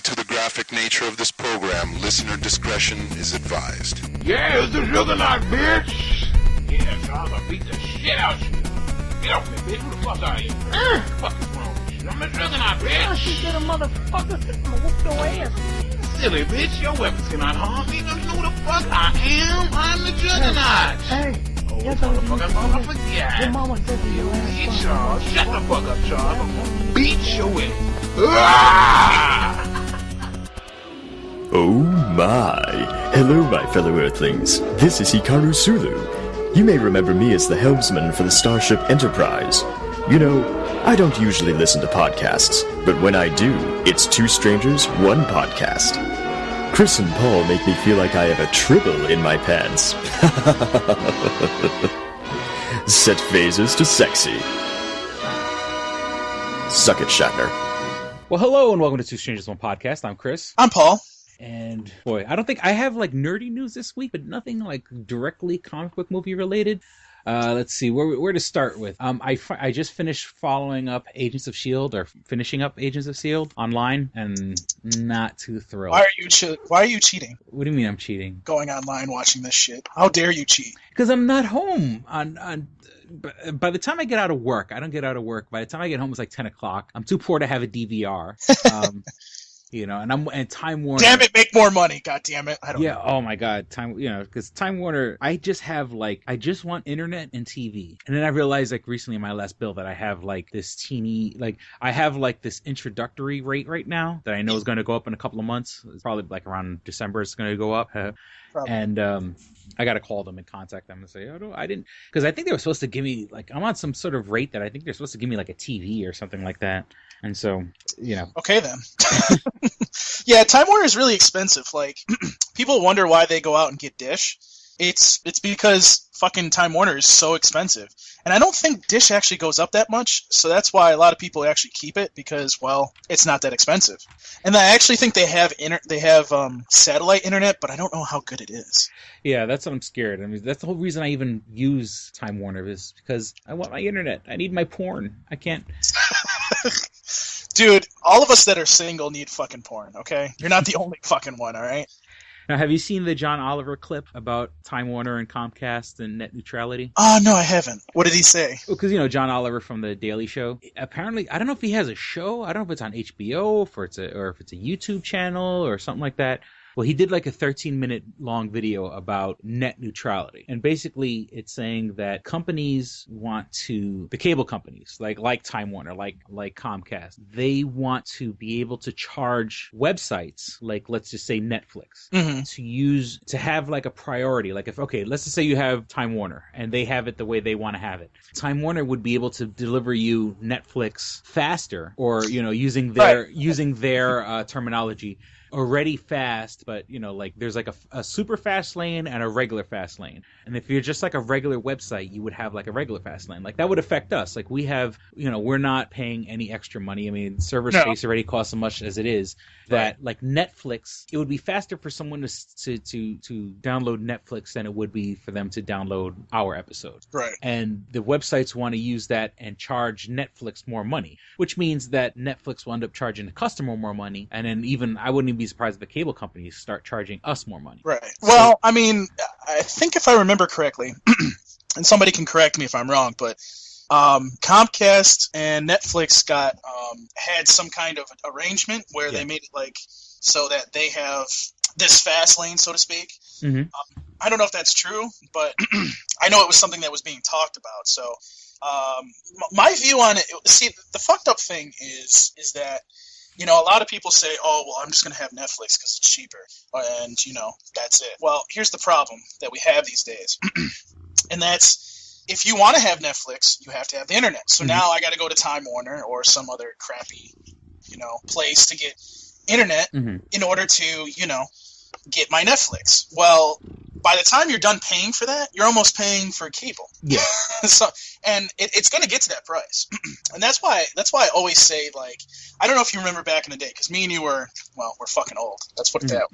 to the graphic nature of this program, listener discretion is advised. Yeah, it's the Juggernaut, bitch! Yeah, Charles, I'll beat the shit out of you. Get off me, bitch. Who the fuck are you? What the fuck is wrong with you? I'm the Juggernaut, bitch! You get a motherfucker. I'm gonna whoop your ass. Silly bitch, your weapons cannot harm me. Don't you know who the fuck I am? I'm the Juggernaut! Hey. Oh, Yes, motherfucker, I'm gonna forget. Your mama said to you ass. Hey, Charles, shut the fuck up, Charles. I'm gonna beat your ass. Ah! Oh my! Hello, my fellow Earthlings. This is Hikaru Sulu. You may remember me as the helmsman for the Starship Enterprise. You know, I don't usually listen to podcasts, but when I do, it's two strangers, one podcast. Chris and Paul make me feel like I have a tribble in my pants. Set phasers to sexy. Suck it, Shatner. Well, hello and welcome to Two Strangers One Podcast. I'm Chris. I'm Paul. And boy, I don't think I have like nerdy news this week, but nothing like directly comic book movie related. Let's see where to start with. I just finished following up Agents of S.H.I.E.L.D. or finishing up Agents of S.H.I.E.L.D. online, and not too thrilled. Why are you cheating? What do you mean I'm cheating? Going online watching this shit. How dare you cheat? Because I'm not home on. By the time I get out of work, I don't get out of work. By the time I get home, it's like 10 o'clock. I'm too poor to have a DVR. You know, and Time Warner. Damn it, make more money. God damn it. I don't Yeah, know. oh my God. Because Time Warner, I just want internet and TV. And then I realized like recently in my last bill that I have like this this introductory rate right now that I know is going to go up in a couple of months. It's probably like around December it's going to go up. And I got to call them and contact them and say, oh, no, I didn't, because I think they were supposed to give me like, I'm on some sort of rate that I think they're supposed to give me like a TV or something like that. And so, you know. Okay, then. Yeah, Time Warner is really expensive. Like, people wonder why they go out and get Dish. It's because fucking Time Warner is so expensive. And I don't think Dish actually goes up that much, so that's why a lot of people actually keep it, because, well, it's not that expensive. And I actually think they have satellite internet, but I don't know how good it is. Yeah, that's what I'm scared. I mean, that's the whole reason I even use Time Warner is because I want my internet. I need my porn. I can't... Dude, all of us that are single need fucking porn, okay? You're not the only fucking one, all right? Now, have you seen the John Oliver clip about Time Warner and Comcast and net neutrality? Oh, no, I haven't. What did he say? Because, you know, John Oliver from The Daily Show, apparently, I don't know if he has a show. I don't know if it's on HBO or if it's a YouTube channel or something like that. Well, he did like a 13-minute long video about net neutrality. And basically, it's saying that companies want to, the cable companies, like Time Warner, like Comcast, they want to be able to charge websites, like let's just say Netflix, to have like a priority. Like let's just say you have Time Warner and they have it the way they want to have it. Time Warner would be able to deliver you Netflix faster, or, you know, using their terminology, already fast, but, you know, like there's like a super fast lane and a regular fast lane. And if you're just like a regular website, you would have like a regular fast lane. Like that would affect us. Like we have, you know, we're not paying any extra money. I mean, server space already costs so much as it is that like Netflix, it would be faster for someone to download Netflix than it would be for them to download our episode. Right. And the websites want to use that and charge Netflix more money, which means that Netflix will end up charging the customer more money. And then even, I wouldn't even be surprised if the cable companies start charging us more money. Right. Well, I mean, I think if I remember correctly, and somebody can correct me if I'm wrong, but Comcast and Netflix had some kind of arrangement where they made it like so that they have this fast lane, so to speak. Mm-hmm. I don't know if that's true, but I know it was something that was being talked about. So my view on it, see, the fucked up thing is that, you know, a lot of people say, oh, well, I'm just going to have Netflix because it's cheaper. And, you know, that's it. Well, here's the problem that we have these days. And that's, if you want to have Netflix, you have to have the internet. So now I got to go to Time Warner or some other crappy, you know, place to get internet in order to, you know, get my Netflix. Well, by the time you're done paying for that, you're almost paying for cable. Yeah. So, and it's going to get to that price. And that's why I always say, like, I don't know if you remember back in the day, because me and you we're fucking old. Let's put it out.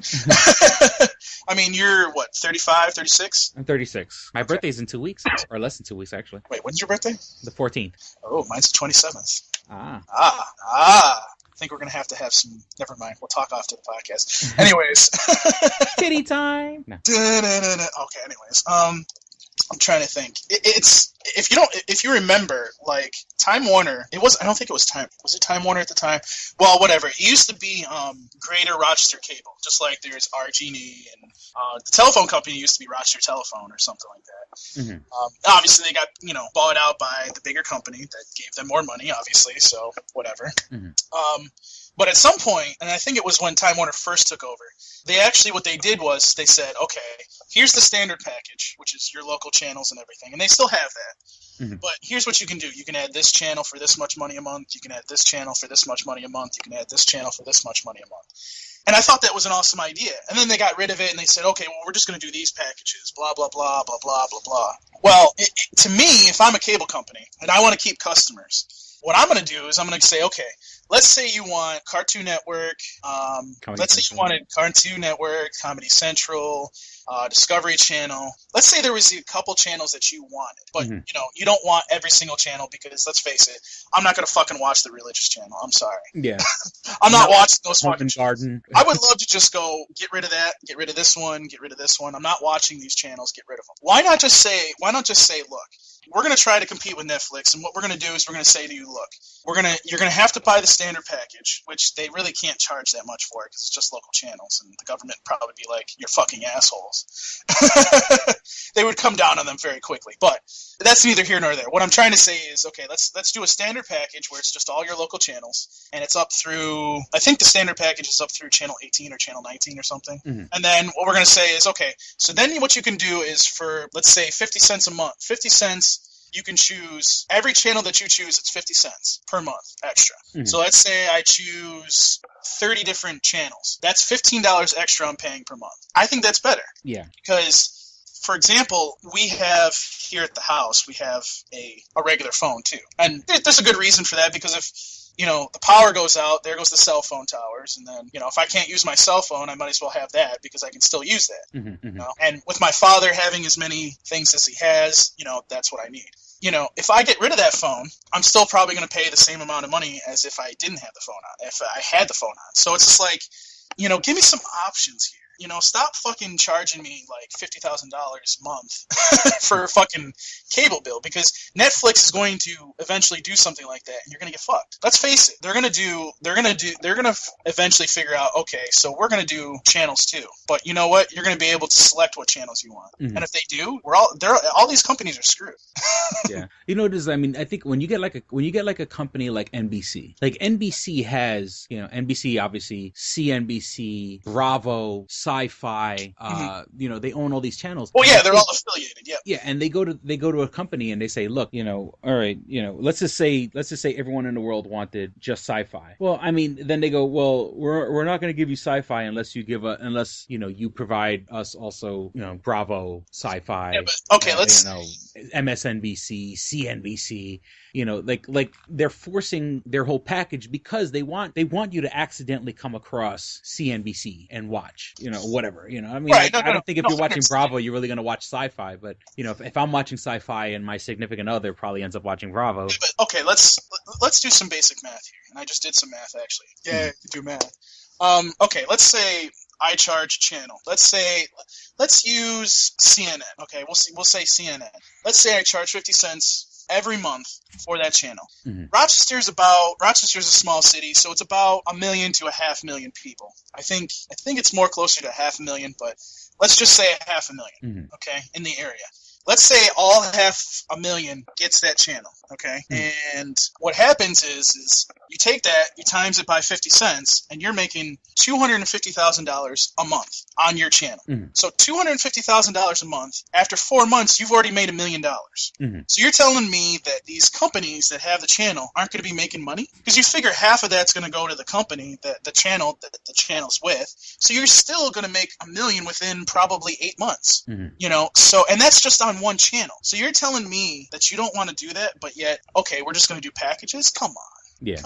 I mean, you're, what, 35, 36? I'm 36. My birthday's in 2 weeks, or less than 2 weeks, actually. Wait, when's your birthday? The 14th. Oh, mine's the 27th. Ah. think we're going to have some. Never mind. We'll talk after the podcast. Anyways. Kitty time. No. Okay. Anyways. I'm trying to think. It's if you remember, like Time Warner. I don't think it was Time. Was it Time Warner at the time? Well, whatever. It used to be Greater Rochester Cable, just like there's RG&E, and the telephone company used to be Rochester Telephone or something like that. Mm-hmm. Obviously, they got bought out by the bigger company that gave them more money. Obviously, so whatever. Mm-hmm. But at some point, and I think it was when Time Warner first took over, what they did was they said, okay, here's the standard package, which is your local channels and everything, and they still have that. Mm-hmm. But here's what you can do. You can add this channel for this much money a month. You can add this channel for this much money a month. You can add this channel for this much money a month. And I thought that was an awesome idea. And then they got rid of it, and they said, okay, well, we're just going to do these packages, blah, blah, blah, blah, blah, blah, blah. Well, to me, if I'm a cable company and I want to keep customers, what I'm going to do is I'm going to say, okay, let's say you want Cartoon Network. Let's say you wanted Cartoon Network, Comedy Central, Discovery Channel. Let's say there was a couple channels that you wanted, but you don't want every single channel because let's face it, I'm not going to fucking watch the religious channel. I'm sorry. Yeah. I'm not watching those Home fucking and Garden. I would love to just go get rid of that, get rid of this one, get rid of this one. I'm not watching these channels. Get rid of them. Why not just say, look, we're going to try to compete with Netflix, and what we're going to do is we're going to say to you, look, you're going to have to buy the standard package, which they really can't charge that much for it because it's just local channels, and the government would probably be like, you're fucking assholes. They would come down on them very quickly, but that's neither here nor there. What I'm trying to say is, okay, let's do a standard package where it's just all your local channels, and it's up through, I think the standard package is up through channel 18 or channel 19 or something. Mm-hmm. And then what we're going to say is, okay, so then what you can do is for, let's say, 50 cents a month, 50 cents, you can choose every channel that you choose. It's 50 cents per month extra. Mm-hmm. So let's say I choose 30 different channels. That's $15 extra I'm paying per month. I think that's better. Yeah. Because, for example, we have here at the house, we have a regular phone too. And there's a good reason for that because if the power goes out, there goes the cell phone towers. And then, if I can't use my cell phone, I might as well have that because I can still use that. Mm-hmm, mm-hmm. And with my father having as many things as he has, that's what I need. If I get rid of that phone, I'm still probably going to pay the same amount of money as if I didn't have the phone on, if I had the phone on. So it's just like, give me some options here. Stop fucking charging me like $50,000 a month for a fucking cable bill because Netflix is going to eventually do something like that and you're going to get fucked. Let's face it. They're going to eventually figure out, okay, so we're going to do channels too. But you know what? You're going to be able to select what channels you want. Mm-hmm. And if they do, all these companies are screwed. Yeah. I think when you get like a company like NBC has, NBC obviously, CNBC, Bravo, Sci-Fi, they own all these channels. Well, yeah, they're all affiliated. Yeah. Yeah, and they go to a company and they say, look, all right, let's just say everyone in the world wanted just Sci-Fi. Well, then they go, well, we're not going to give you Sci-Fi unless you you provide us also, Bravo, Sci-Fi. Yeah, but okay, let's MSNBC, CNBC. Like they're forcing their whole package because they want you to accidentally come across CNBC and watch, whatever, Right, I don't think if you're watching Bravo, you're really going to watch Sci-Fi, but if I'm watching Sci-Fi and my significant other probably ends up watching Bravo. Yeah, but okay, let's do some basic math here. And I just did some math actually. Yeah, you do math. Okay, let's say I charge a channel. Let's use CNN. Okay, we'll say CNN. Let's say I charge 50 cents every month for that channel. Mm-hmm. Rochester's a small city, so it's about 1 million to 500,000 people. I think it's more closer to 500,000, but let's just say 500,000. Mm-hmm. Okay, in the area. Let's say all 500,000 gets that channel, okay? Mm-hmm. And what happens is you take that, you times it by 50 cents, and you're making $250,000 a month on your channel. Mm-hmm. So $250,000 a month, after 4 months, you've already made $1 million. Mm-hmm. So you're telling me that these companies that have the channel aren't going to be making money? Because you figure half of that's going to go to the company that the channel's with. So you're still going to make $1 million within probably 8 months. Mm-hmm. So, and that's just on one channel. So you're telling me that you don't want to do that, but yet, okay, we're just going to do packages? Come on. Yeah.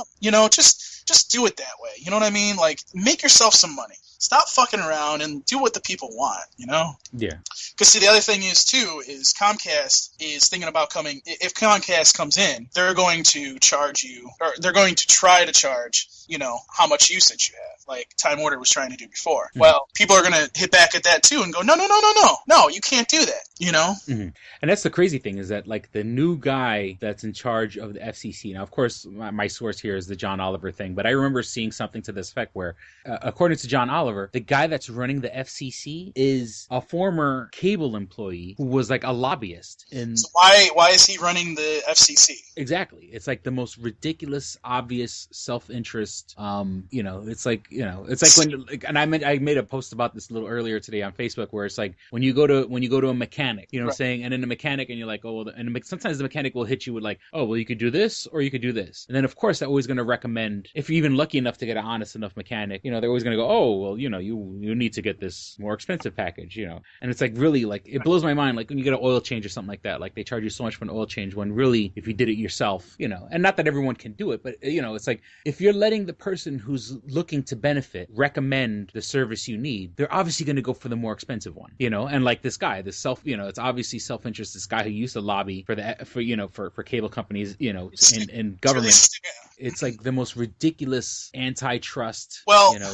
Just just do it that way. You know what I mean? Like, make yourself some money. Stop fucking around and do what the people want, you know? Yeah. Because, see, the other thing is, too, is Comcast is thinking about coming... If Comcast comes in, they're going to charge you... Or they're going to try to charge, you know, how much usage you have, like Time Warner was trying to do before. Mm-hmm. Well, people are going to hit back at that, too, and go, no, you can't do that, you know? Mm-hmm. And that's the crazy thing, is that, like, the new guy that's in charge of the FCC... Now, of course, my source here is the John Oliver thing, but I remember seeing something to this effect where, according to John Oliver, the guy that's running the FCC is a former cable employee who was like a lobbyist. So why is he running the FCC? Exactly. It's like the most ridiculous, obvious self-interest. You know, it's like when, like, and I made a post about this a little earlier today on Facebook, where it's like when you go to a mechanic, you know what I'm saying, and then the mechanic, and you're like, oh, well, and sometimes the mechanic will hit you with like, oh, well, you could do this or you could do this, and then of course they're always going to recommend, if you're even lucky enough to get an honest enough mechanic, you know, they're always going to go, oh, well, you know, you need to get this more expensive package, you know. And it's like, really, like, it blows my mind, like when you get an oil change or something like that, like they charge you so much for an oil change, when really, if you did it yourself, you know, and not that everyone can do it, but, you know, it's like, if you're letting the person who's looking to benefit recommend the service you need, they're obviously going to go for the more expensive one, you know. And like this guy, you know, it's obviously self-interest, this guy who used to lobby for cable companies, you know, in government. It's like the most ridiculous antitrust. Well, you know.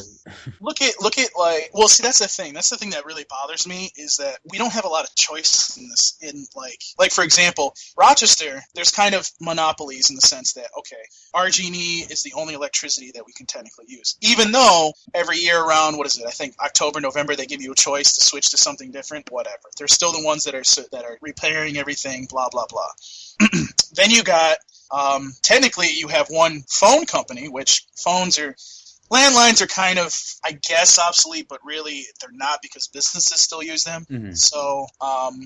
look at like, well, see, that's the thing. That's the thing that really bothers me, is that we don't have a lot of choice in this. In like for example, Rochester, there's kind of monopolies in the sense that, okay, RG&E is the only electricity that we can technically use. Even though every year around, what is it? I think October, November, they give you a choice to switch to something different. Whatever. They're still the ones that are repairing everything. Blah blah blah. Then you got. Technically, you have one phone company, which landlines are kind of, I guess, obsolete, but really they're not, because businesses still use them. Mm-hmm. So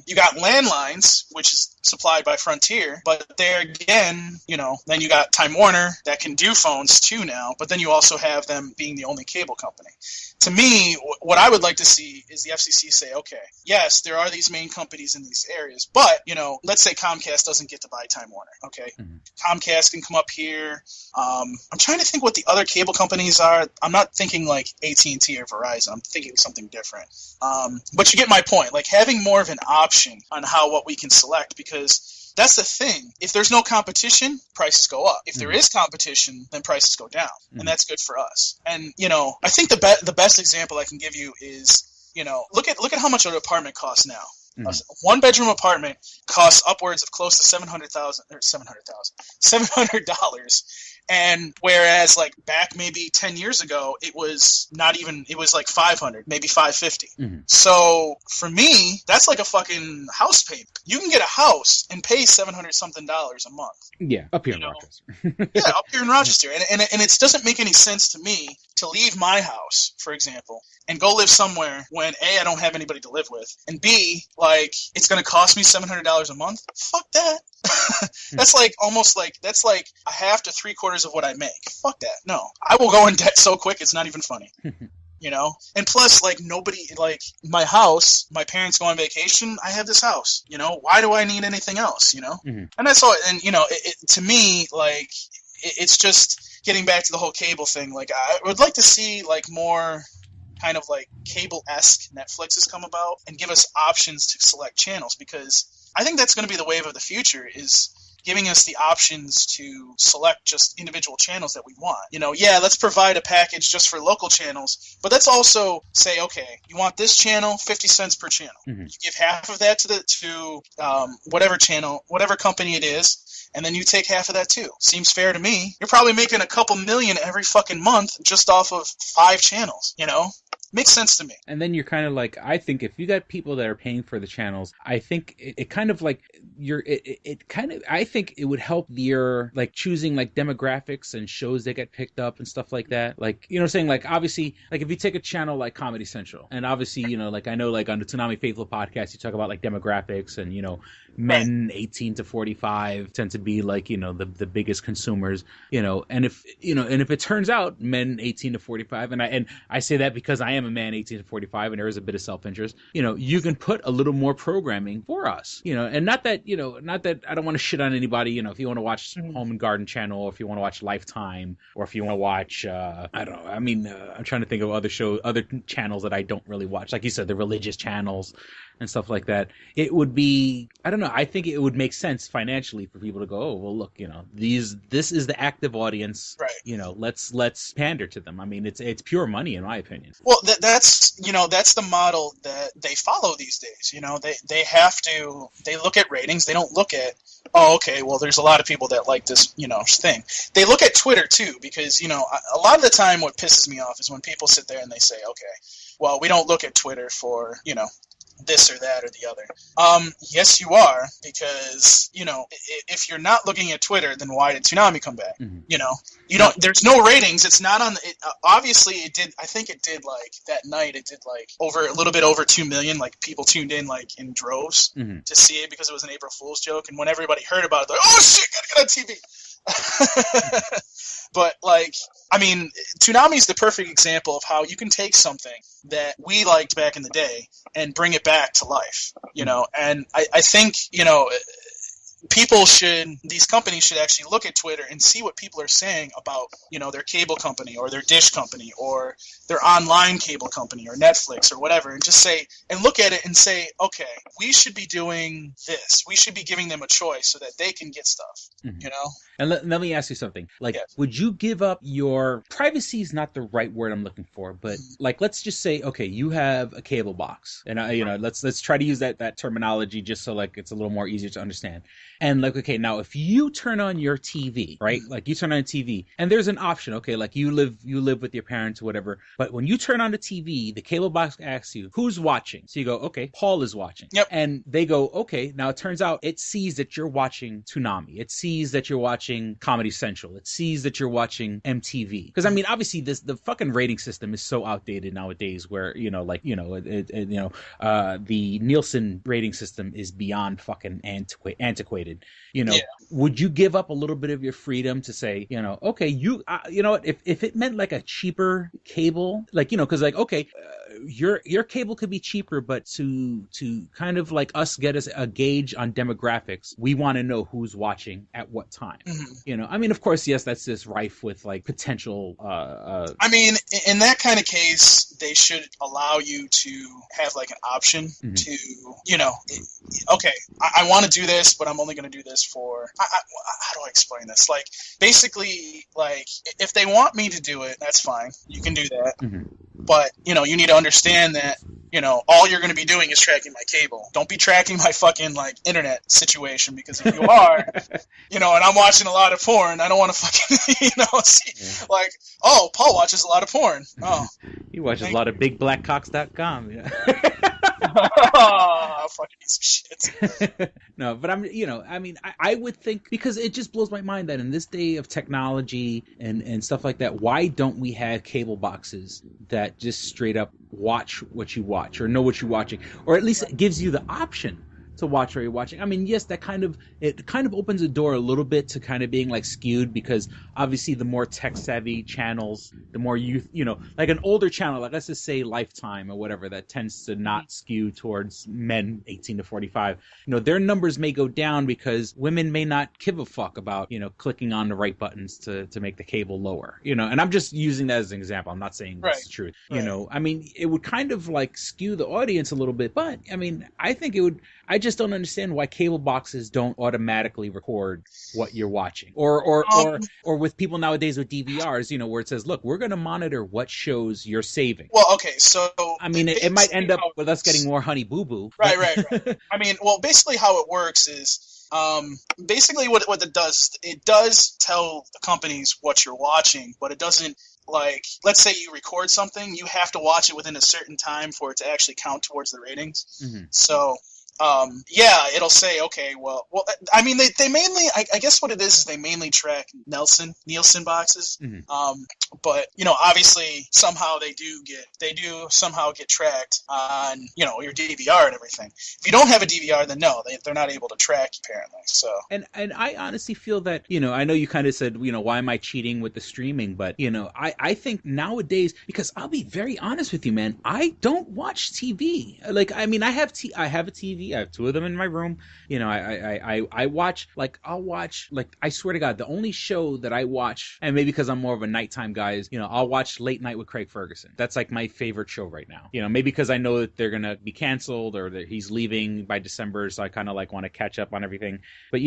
you got landlines, which is supplied by Frontier, but there again, you know, then you got Time Warner that can do phones too now, but then you also have them being the only cable company. To me, what I would like to see is the FCC say, okay, yes, there are these main companies in these areas, but, you know, let's say Comcast doesn't get to buy Time Warner, okay? Mm-hmm. Comcast can come up here. I'm trying to think what the other cable companies are. I'm not thinking like AT&T or Verizon. I'm thinking something different. But you get my point, like having more of an option on what we can select, because that's the thing. If there's no competition, prices go up. If there is competition, then prices go down, and that's good for us. And, you know, I think the best example I can give you is, you know, look at how much an apartment costs now. Mm-hmm. A one-bedroom apartment costs upwards of close to $700. And whereas like back maybe 10 years ago, it was like $500, maybe $550. Mm-hmm. So for me, that's like a fucking house payment. You can get a house and pay $700 something a month. Yeah, up here in Rochester. Yeah, up here in Rochester. And it doesn't make any sense to me to leave my house, for example, and go live somewhere when A, I don't have anybody to live with, and B, like, it's going to cost me $700 a month? Fuck that. That's like a half to 3/4 of what I make. Fuck that. No. I will go in debt so quick, it's not even funny. You know? And plus, like, nobody, like, my house, my parents go on vacation, I have this house, you know? Why do I need anything else, you know? Mm-hmm. And that's all, and, you know, to me, like, it's just getting back to the whole cable thing. Like, I would like to see, like, more kind of, like, cable-esque Netflixes come about and give us options to select channels, because I think that's going to be the wave of the future, is giving us the options to select just individual channels that we want. You know, yeah, let's provide a package just for local channels, but let's also say, okay, you want this channel, 50 cents per channel. Mm-hmm. You give half of that to whatever channel, whatever company it is, and then you take half of that too. Seems fair to me. You're probably making a couple million every fucking month just off of 5 channels, you know? Makes sense to me. And then you're kind of like, I think if you got people that are paying for the channels, I think it kind of like I think it would help your like choosing like demographics and shows that get picked up and stuff like that. Like, you know what I'm saying? Like, obviously, like if you take a channel like Comedy Central, and obviously, you know, like I know like on the Tsunami Faithful podcast, you talk about like demographics, and, you know, men 18 to 45 tend to be like, you know, the biggest consumers, you know, and if it turns out men 18 to 45, and I say that because I am am a man 18 to 45 and there is a bit of self-interest, you can put a little more programming for us, and not that I don't want to shit on anybody, if you want to watch Home and Garden Channel, or if you want to watch Lifetime, or if you want to watch, I don't know, I'm trying to think of other channels that I don't really watch, like you said, the religious channels and stuff like that. It would be, I don't know, I think it would make sense financially for people to go, oh, well, look, this is the active audience, right? Let's pander to them. I mean, it's pure money, in my opinion. Well, that's the model that they follow these days. They look at ratings. They don't look at, oh, okay, well, there's a lot of people that like this, thing. They look at Twitter too, because, a lot of the time what pisses me off is when people sit there and they say, okay, well, we don't look at Twitter for, this or that or the other. Yes, you are, because, if you're not looking at Twitter, then why did Toonami come back? Mm-hmm. You don't, there's no ratings. It's not on, obviously it did, I think it did, like, that night, it did, like, a little bit over 2 million, like, people tuned in, like, in droves to see it because it was an April Fool's joke, and when everybody heard about it, they're like, oh shit, gotta get on TV! But, like, I mean, Toonami's the perfect example of how you can take something that we liked back in the day and bring it back to life, and I think, these companies should actually look at Twitter and see what people are saying about, their cable company or their dish company or their online cable company or Netflix or whatever, and just say, and look at it and say, okay, we should be doing this. We should be giving them a choice so that they can get stuff, And let me ask you something. Like, Yes. Would you give up your privacy is not the right word I'm looking for, but like, let's just say, okay, you have a cable box, and let's try to use that terminology just so like it's a little more easier to understand. And like, okay, now if you turn on your TV, right? Like you turn on a TV, and there's an option, okay, like you live with your parents or whatever, but when you turn on the TV, the cable box asks you, who's watching? So you go, okay, Paul is watching. Yep. And they go, okay, now it turns out it sees that you're watching Toonami. It sees that you're watching Comedy Central. It sees that you're watching MTV. Because I mean, obviously the fucking rating system is so outdated nowadays where, the Nielsen rating system is beyond fucking antiquated. Would you give up a little bit of your freedom to say, okay, you know what, if it meant like a cheaper cable, like, because like, okay, your cable could be cheaper, but to kind of like us get us a gauge on demographics, we want to know who's watching at what time. I mean, of course, yes, that's just rife with like potential. I mean, in that kind of case, they should allow you to have like an option to, okay, I want to do this, but I'm only going to do this for, how do I explain this? Like, basically, like, if they want me to do it, that's fine. You can do that. But, you need to understand that, all you're going to be doing is tracking my cable. Don't be tracking my fucking, like, internet situation, because if you are, and I'm watching a lot of porn, I don't want to fucking, see, like, oh, Paul watches a lot of porn. Oh. He watches a lot of bigblackcocks.com. Yeah. Oh, fucking piece of shit. No, but I would think, because it just blows my mind that in this day of technology and stuff like that, why don't we have cable boxes that just straight up watch what you watch or know what you're watching, or at least it gives you the option to watch what you're watching. I mean, yes, it kind of opens the door a little bit to kind of being like skewed, because obviously the more tech savvy channels, the more youth, like an older channel, like let's just say Lifetime or whatever, that tends to not skew towards men 18 to 45. Their numbers may go down because women may not give a fuck about, clicking on the right buttons to make the cable lower, and I'm just using that as an example. I'm not saying this is true. Right. I mean, it would kind of like skew the audience a little bit, but I mean, I think it would, I just don't understand why cable boxes don't automatically record what you're watching, or with people nowadays with DVRs, where it says, look, we're going to monitor what shows you're saving. Well, okay, so I mean, it might end up with us getting more Honey Boo Boo. Right. I mean, well, basically how it works is, basically what it does tell the companies what you're watching, but it doesn't, like, let's say you record something, you have to watch it within a certain time for it to actually count towards the ratings. So it'll say, okay, well, I mean, they mainly, I guess what it is they mainly track Nielsen boxes. Mm-hmm. But, obviously somehow they do somehow get tracked on, your DVR and everything. If you don't have a DVR, then no, they're not able to track you, apparently. So. And I honestly feel that, I know you kind of said, why am I cheating with the streaming? But, I think nowadays, because I'll be very honest with you, man, I don't watch TV. Like, I mean, I have a TV. I have two of them in my room. I watch, I'll watch, I swear to God, the only show that I watch, and maybe because I'm more of a nighttime guy, is, I'll watch Late Night with Craig Ferguson. That's like my favorite show right now. Maybe because I know that they're going to be canceled or that he's leaving by December. So I kind of want to catch up on everything. But, I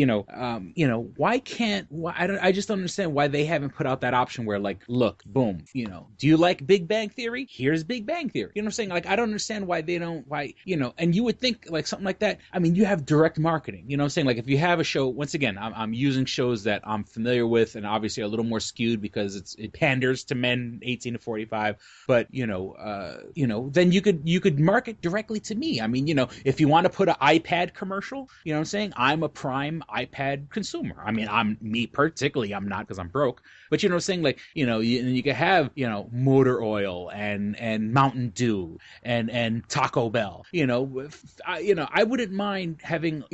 just don't understand why they haven't put out that option where look, boom, do you like Big Bang Theory? Here's Big Bang Theory. You know what I'm saying? I don't understand why they don't, and you would think something like that. I mean, you have direct marketing, you know what I'm saying? If you have a show, once again, I'm using shows that I'm familiar with and obviously a little more skewed because it panders to men 18 to 45, but then you could market directly to me. I mean, if you want to put an iPad commercial, you know what I'm saying? I'm a prime iPad consumer. I mean, particularly, I'm not because I'm broke, but you know what I'm saying? You could have, motor oil and Mountain Dew and Taco Bell, I wouldn't mind having,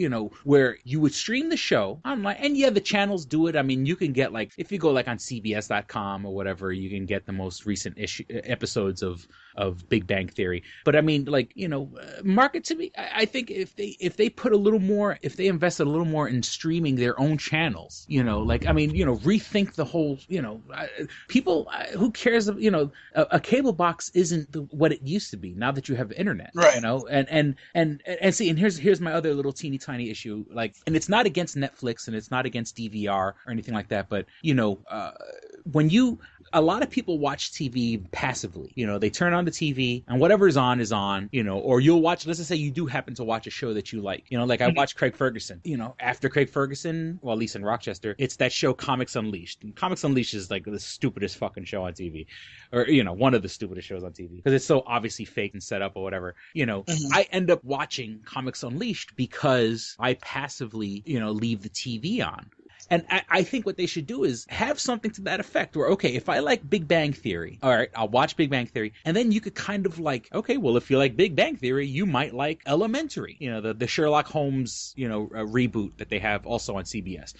where you would stream the show online, and the channels do it. I mean, you can get if you go on CBS.com or whatever, you can get the most recent episodes of Big Bang Theory. But I mean, market to me. I think if they put a little more, if they invested a little more in streaming their own channels, rethink the whole, people, who cares? A cable box isn't what it used to be now that you have internet, right? And see, and here's my other little teeny tiny issue, and it's not against Netflix and it's not against DVR or anything like that, but a lot of people watch TV passively. They turn on the TV and whatever is on, or you'll watch, let's just say you do happen to watch a show that you like. I watched Craig Ferguson. After Craig Ferguson, well, at least in Rochester, it's that show Comics Unleashed. And Comics Unleashed is the stupidest fucking show on TV. Or, one of the stupidest shows on TV. Because it's so obviously fake and set up or whatever. I end up watching Comics Unleashed because I passively, leave the TV on. And I think what they should do is have something to that effect where, okay, if I like Big Bang Theory, all right, I'll watch Big Bang Theory. And then you could kind of okay, well, if you like Big Bang Theory, you might like Elementary, the Sherlock Holmes, reboot that they have also on CBS.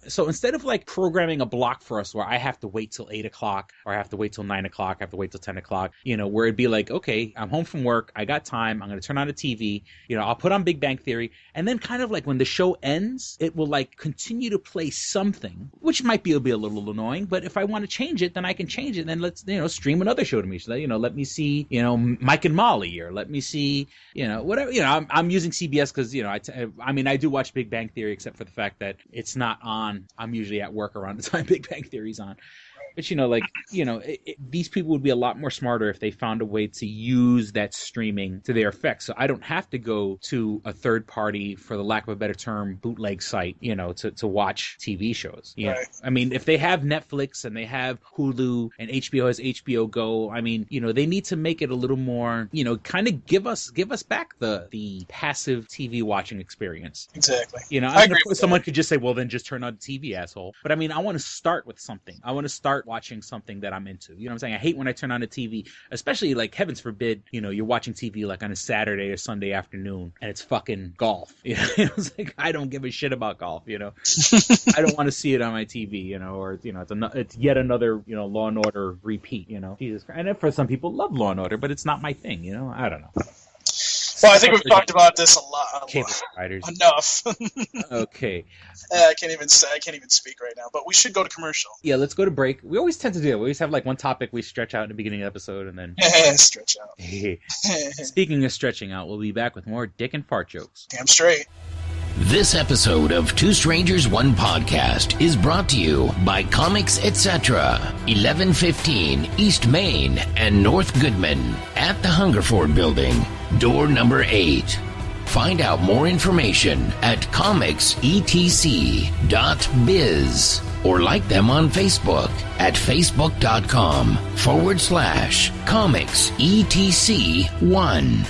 So instead of programming a block for us where I have to wait till 8 o'clock or I have to wait till 9 o'clock, I have to wait till 10 o'clock, where it'd be okay, I'm home from work, I got time, I'm going to turn on the TV, I'll put on Big Bang Theory, and then kind of when the show ends, it will continue to play something, which might be a little annoying, but if I want to change it, then I can change it, then let's, stream another show to me. So, let me see, Mike and Molly, or let me see, whatever, I'm using CBS because, I do watch Big Bang Theory, except for the fact that it's not on. I'm usually at work around the time Big Bang Theory's on. But, these people would be a lot more smarter if they found a way to use that streaming to their effect. So I don't have to go to a third party, for the lack of a better term, bootleg site, to watch TV shows. Right. I mean, if they have Netflix and they have Hulu and HBO has HBO Go, I mean, they need to make it a little more, kind of give us back the passive TV watching experience. Exactly. I agree. Of course, someone could just say, well, then just turn on the TV, asshole. But I mean, I want to start with something. I want to start watching something that I'm into. You know what I'm saying? I hate when I turn on the TV, especially heavens forbid, you're watching TV on a Saturday or Sunday afternoon and it's fucking golf. It's I don't give a shit about golf, I don't want to see it on my TV, or, it's yet another, Law and Order repeat, Jesus Christ. And for some people love Law and Order, but it's not my thing, I don't know. Well, I think we've talked about this a lot. Cable providers. Enough. Okay. I can't even speak right now, but we should go to commercial. Yeah, let's go to break. We always tend to do it. We always have one topic we stretch out in the beginning of the episode and then stretch out. Speaking of stretching out, we'll be back with more dick and fart jokes. Damn straight. This episode of Two Strangers, One Podcast is brought to you by Comics Etc. 1115 East Main and North Goodman at the Hungerford Building, door number 8. Find out more information at comicsetc.biz or like them on Facebook at facebook.com/comicsetc1.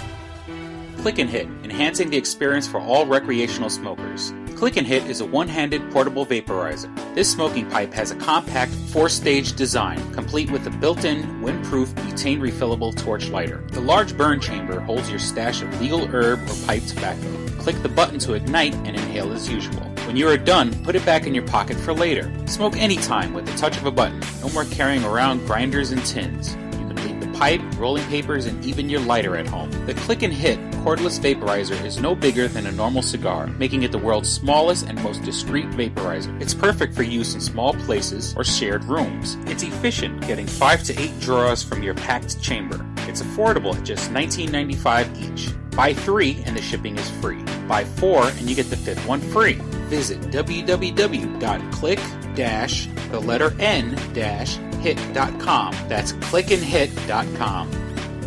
Click and Hit, enhancing the experience for all recreational smokers. Click and Hit is a one-handed portable vaporizer. This smoking pipe has a compact 4-stage design, complete with a built-in, windproof, butane refillable torch lighter. The large burn chamber holds your stash of legal herb or pipe tobacco. Click the button to ignite and inhale as usual. When you are done, put it back in your pocket for later. Smoke anytime with the touch of a button. No more carrying around grinders and tins. You can leave the pipe, rolling papers, and even your lighter at home. The Click and Hit cordless vaporizer is no bigger than a normal cigar, making it the world's smallest and most discreet vaporizer. It's perfect for use in small places or shared rooms. It's efficient, getting 5 to 8 draws from your packed chamber. It's affordable at just $19.95 each. Buy 3 and the shipping is free. Buy 4 and you get the 5th one free. Visit www.click-n-hit.com. That's clickandhit.com.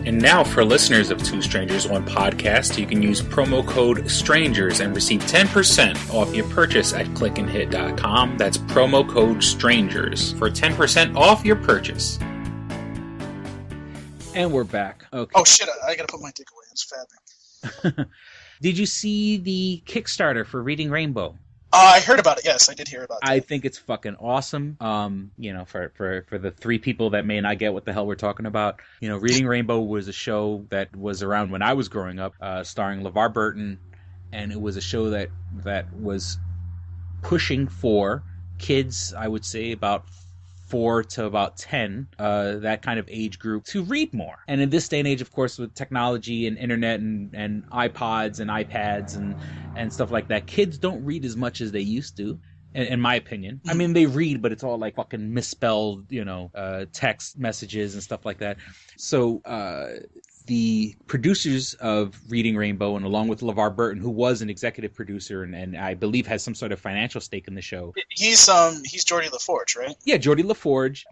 And now for listeners of Two Strangers One Podcast, you can use promo code STRANGERS and receive 10% off your purchase at clickandhit.com. That's promo code STRANGERS for 10% off your purchase. And we're back. Okay. Oh shit! I gotta put my dick away. It's fapping. Did you see the Kickstarter for Reading Rainbow? I heard about it. Yes, I did hear about it. I think it's fucking awesome. For the 3 people that may not get what the hell we're talking about, Reading Rainbow was a show that was around when I was growing up, starring LeVar Burton, and it was a show that was pushing for kids, I would say about 4 to about 10, that kind of age group, to read more. And in this day and age, of course, with technology and internet and iPods and iPads and stuff like that, kids don't read as much as they used to, in my opinion. I mean, they read, but it's all like fucking misspelled, text messages and stuff like that. So, the producers of Reading Rainbow, and along with LeVar Burton, who was an executive producer and I believe has some sort of financial stake in the show. He's Geordie LaForge, right? Yeah, Geordie LaForge.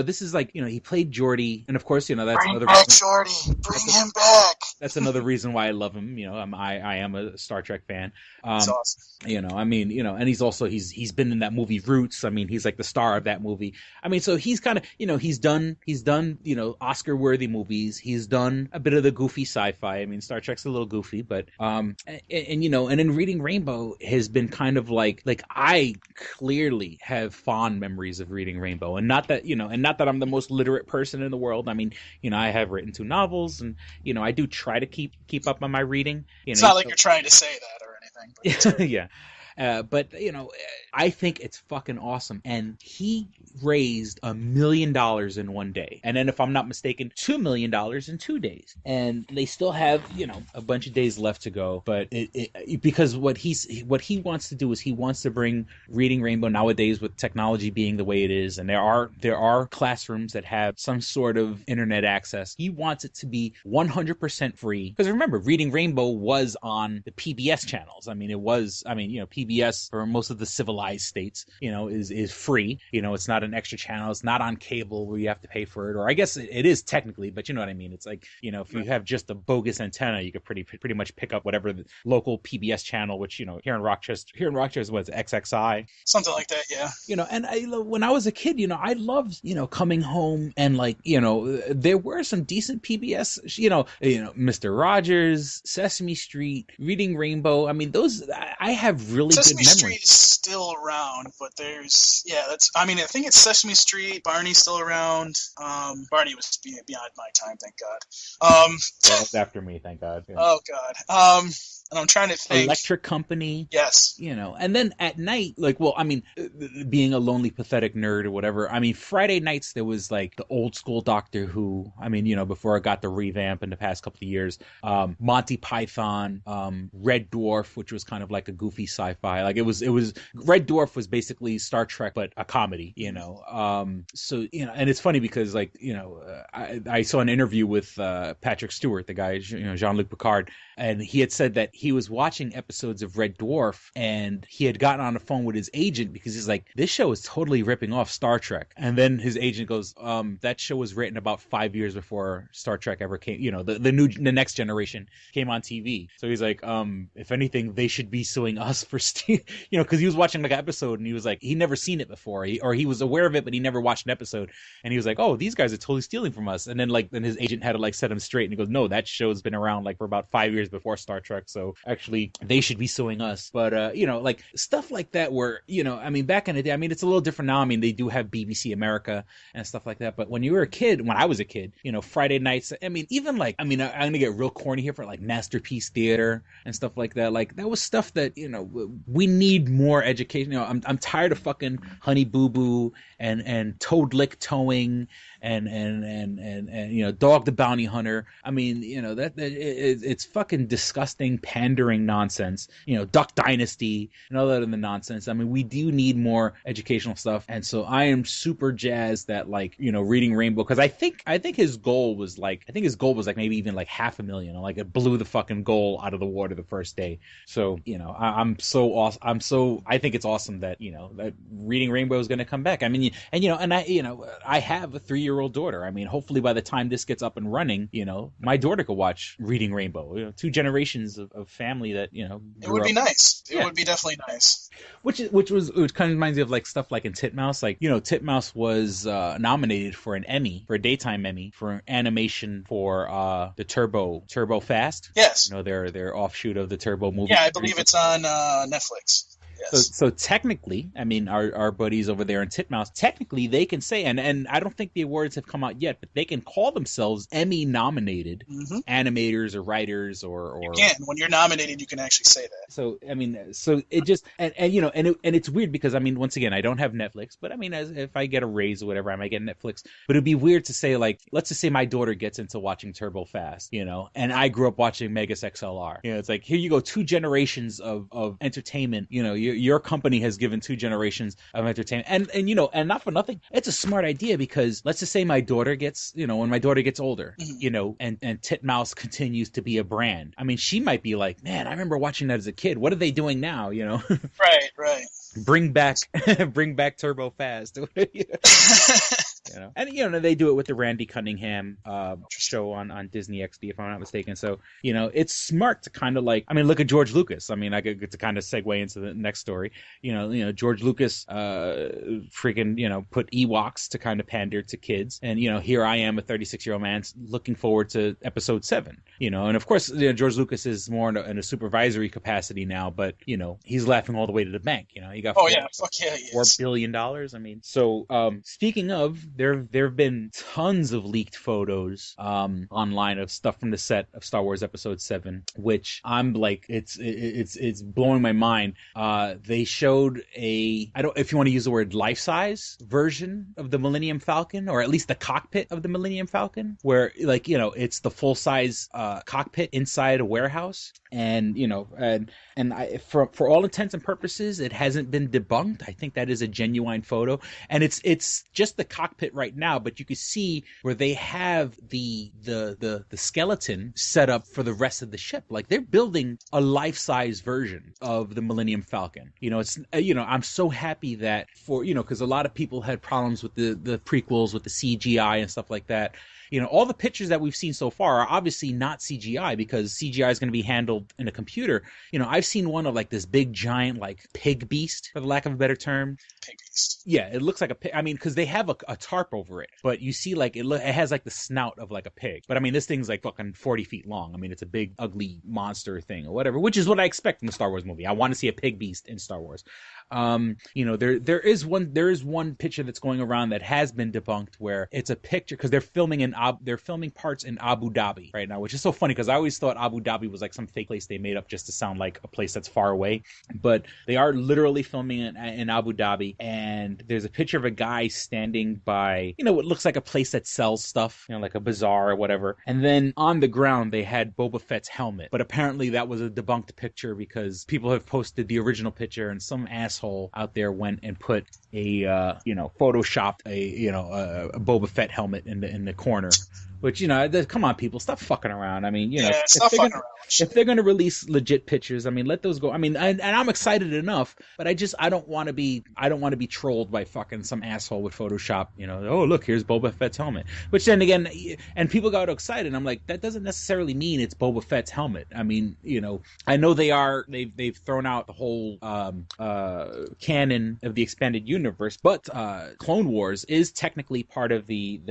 This is like, he played Geordie, and of course, that's another back Geordie. Bring him back. That's another reason why I love him. I am a Star Trek fan. That's awesome. And he's also he's been in that movie Roots. I mean, he's like the star of that movie. I mean, so he's kind of he's done Oscar worthy movies. He's done a bit of the goofy sci-fi. I mean, Star Trek's a little goofy, but and in Reading Rainbow has been kind of like I clearly have fond memories of Reading Rainbow, and not that I'm the most literate person in the world. I mean, I have written 2 novels, and I do try to keep up on my reading. It's not like you're trying to say that or anything. But yeah. But I think it's fucking awesome. And he raised $1 million in one day. And then, if I'm not mistaken, $2 million in 2 days. And they still have, a bunch of days left to go. But because what he wants to do is he wants to bring Reading Rainbow nowadays, with technology being the way it is. And there are classrooms that have some sort of internet access. He wants it to be 100% free. Because remember, Reading Rainbow was on the PBS channels. PBS for most of the civilized states, is free. It's not an extra channel. It's not on cable where you have to pay for it. Or I guess it is technically, but you know what I mean. It's like, if you have just a bogus antenna, you could pretty much pick up whatever the local PBS channel, which, here in Rochester, what's XXI? Something like that, yeah. And when I was a kid, I loved, coming home and there were some decent PBS, Mr. Rogers, Sesame Street, Reading Rainbow. I mean, those, I have really Sesame good memories. Street is still around, but I think it's Sesame Street. Barney's still around. Barney was beyond my time, thank God. That's after me, thank God. Yeah. Oh God. And I'm trying to think. Electric Company. Yes. And then at night, being a lonely, pathetic nerd or whatever, Friday nights there was the old school Doctor Who. Before it got the revamp in the past couple of years, Monty Python, Red Dwarf, which was kind of like a goofy sci-fi. It was Red Dwarf was basically Star Trek, but a comedy, and it's funny because I saw an interview with Patrick Stewart, the guy, Jean-Luc Picard, and he had said that he was watching episodes of Red Dwarf, and he had gotten on the phone with his agent because he's like, this show is totally ripping off Star Trek. And then his agent goes, that show was written about 5 years before Star Trek ever came, the next generation came on TV. So he's like, if anything, they should be suing us for because he was watching like an episode and he was like, he never seen it before, or he was aware of it, but he never watched an episode. And he was like, oh, these guys are totally stealing from us. And then his agent had to like set him straight, and he goes, no, that show's been around like for about 5 years before Star Trek. So actually they should be suing us. But, like stuff like that where, back in the day, it's a little different now. They do have BBC America and stuff like that. But when you were a kid, when I was a kid, Friday nights, even like, I'm going to get real corny here for like Masterpiece Theater and stuff like that. Like that was stuff that, we need more education. I'm tired of fucking Honey Boo Boo and Toad Lick Towing and Dog the Bounty Hunter. It's fucking disgusting pandering nonsense. Duck Dynasty and all that other nonsense. We do need more educational stuff, and so I am super jazzed that Reading Rainbow, because I think his goal was like maybe even like 500,000. Like it blew the fucking goal out of the water the first day. So I'm so awesome. I think it's awesome that that Reading Rainbow is going to come back. I have a 3-year-old daughter. Hopefully by the time this gets up and running, my daughter could watch Reading Rainbow. 2 generations of family that it would be nice. It would be definitely nice. Which kind of reminds me of like stuff like in Titmouse. Like Titmouse was nominated for an Emmy, for a daytime Emmy, for animation for the Turbo Fast. Yes. Their offshoot of the Turbo movie. Yeah, I believe it's on Netflix. Yes. So technically, our buddies over there in Titmouse, technically they can say, and I don't think the awards have come out yet, but they can call themselves Emmy nominated animators or writers or. You can. When you're nominated, you can actually say that. So so it just and it's weird because once again, I don't have Netflix, but if I get a raise or whatever, I might get Netflix. But it'd be weird to say, like, let's just say my daughter gets into watching Turbo Fast, and I grew up watching Megas XLR. It's like, here you go, 2 generations of entertainment. Your company has given 2 generations of entertainment, and not for nothing, it's a smart idea, because let's just say my daughter gets, when my daughter gets older, and Titmouse continues to be a brand. She might be like, man, I remember watching that as a kid. What are they doing now? Right. Bring back Turbo Fast. And they do it with the Randy Cunningham show on Disney XD, if I'm not mistaken. So it's smart to kind of like, look at George Lucas. I could get to kind of segue into the next story. George Lucas freaking put Ewoks to kind of pander to kids, and here I am, a 36-year-old man, looking forward to episode 7. And of course George Lucas is more in a supervisory capacity now, but he's laughing all the way to the bank. He got $4 billion. So speaking of, there have been tons of leaked photos online of stuff from the set of Star Wars Episode 7, which I'm like, it's blowing my mind. They showed if you want to use the word life-size version of the Millennium Falcon, or at least the cockpit of the Millennium Falcon, where it's the full-size cockpit inside a warehouse, and for all intents and purposes, it hasn't been debunked. I think that is a genuine photo, and it's just the cockpit right now, but you can see where they have the skeleton set up for the rest of the ship. Like, they're building a life-size version of the Millennium Falcon. I'm so happy that because a lot of people had problems with the prequels, with the CGI and stuff like that. All the pictures that we've seen so far are obviously not CGI, because CGI is going to be handled in a computer. I've seen one of like this big giant like pig beast, for the lack of a better term. Pig beast. Yeah, it looks like a pig. Because they have a tarp over it, but you see like it has like the snout of like a pig. But this thing's like fucking 40 feet long. It's a big ugly monster thing or whatever, which is what I expect from a Star Wars movie. I want to see a pig beast in Star Wars. There is one picture that's going around that has been debunked, where it's a picture, because they're filming parts in Abu Dhabi right now, which is so funny, because I always thought Abu Dhabi was like some fake place they made up just to sound like a place that's far away, but they are literally filming it in Abu Dhabi. And there's a picture of a guy standing by what looks like a place that sells stuff, like a bazaar or whatever, and then on the ground they had Boba Fett's helmet. But apparently that was a debunked picture, because people have posted the original picture, and some asshole out there went and put photoshopped a Boba Fett helmet in the corner Which, come on, people, stop fucking around. I mean, stop fucking around. If they're going to release legit pictures, I mean, let those go. I mean, and I'm excited enough, but I don't want to be trolled by fucking some asshole with Photoshop, oh, look, here's Boba Fett's helmet. Which then again, and people got excited. I'm like, that doesn't necessarily mean it's Boba Fett's helmet. I mean, I know they've thrown out the whole canon of the expanded universe, but Clone Wars is technically part of the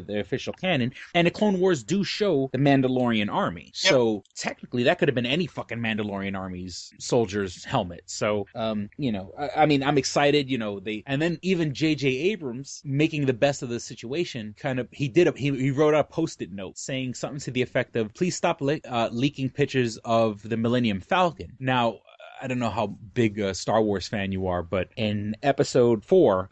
official canon, and the Clone Wars do show the Mandalorian army. Yep. So technically that could have been any fucking Mandalorian army's soldier's helmet. So I mean, I'm excited, and then even J.J. Abrams, making the best of the situation, he wrote a post-it note saying something to the effect of, please stop leaking pictures of the Millennium Falcon. Now, I don't know how big a Star Wars fan you are, but in episode 4,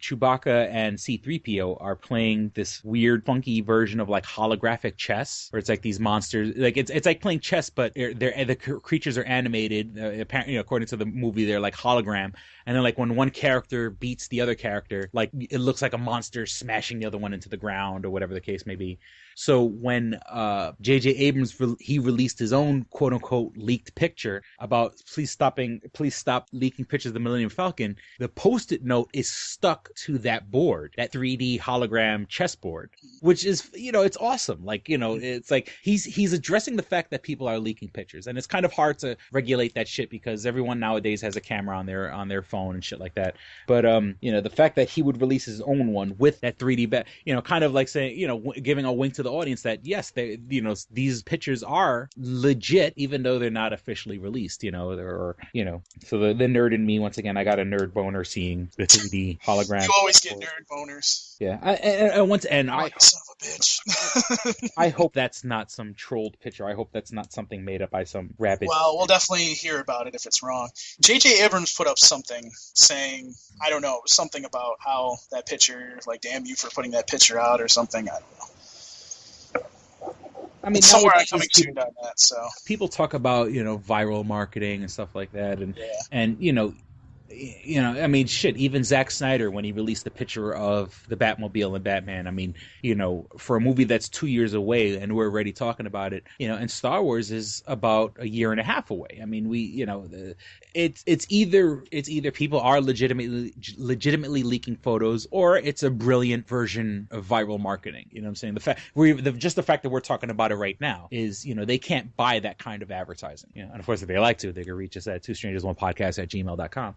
Chewbacca and C-3PO are playing this weird, funky version of like holographic chess, where it's like these monsters, like it's like playing chess, but the creatures are animated. Apparently, according to the movie, they're like hologram, and then like when one character beats the other character, like it looks like a monster smashing the other one into the ground or whatever the case may be. So when J.J. Abrams he released his own quote unquote leaked picture about please stop leaking pictures of the Millennium Falcon, the post-it note is stuck to that board, that 3D hologram chessboard, which is it's awesome. Like it's like he's addressing the fact that people are leaking pictures, and it's kind of hard to regulate that shit because everyone nowadays has a camera on their phone and shit like that. But the fact that he would release his own one with that 3D kind of like saying giving a wink to the audience that yes, they these pictures are legit even though they're not officially released. So the nerd in me, once again, I got a nerd boner seeing the 3D hologram. You always get nerd boners. Yeah, I son of a bitch. I hope that's not some trolled picture. I hope that's not something made up by some rabid. Well, we'll definitely hear about it if it's wrong. J.J. Abrams put up something saying, I don't know, something about how that picture, like, damn you for putting that picture out or something. I don't know. I mean, somewhere I'm coming to on that. So people talk about viral marketing and stuff like that, and I mean, shit. Even Zack Snyder, when he released the picture of the Batmobile and Batman, I mean, for a movie that's 2 years away and we're already talking about it, and Star Wars is about a year and a half away. I mean, it's either people are legitimately leaking photos, or it's a brilliant version of viral marketing. You know what I'm saying? The fact that we're talking about it right now is, they can't buy that kind of advertising. And of course, if they like to, they can reach us at twostrangersonepodcast@gmail.com.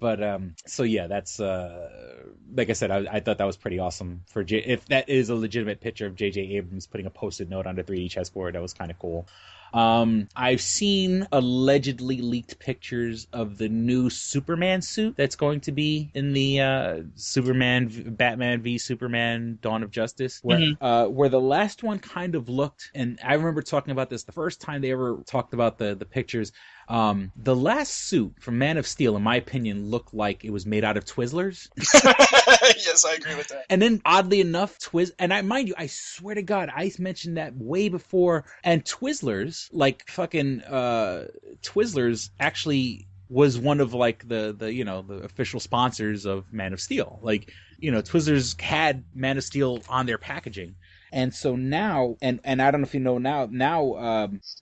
But so yeah, that's like I said, I thought that was pretty awesome if that is a legitimate picture of J.J. Abrams putting a post-it note on the 3D chessboard. That was kind of cool. I've seen allegedly leaked pictures of the new Superman suit that's going to be in the Batman v Superman Dawn of Justice, where the last one kind of looked, and I remember talking about this the first time they ever talked about the pictures. The last suit from Man of Steel, in my opinion, looked like it was made out of Twizzlers. Yes, I agree with that. And then, oddly enough, mind you, I swear to God, I mentioned that way before. And Twizzlers, like fucking Twizzlers, actually was one of like the official sponsors of Man of Steel. Like, Twizzlers had Man of Steel on their packaging. And so now, and I don't know if you know now,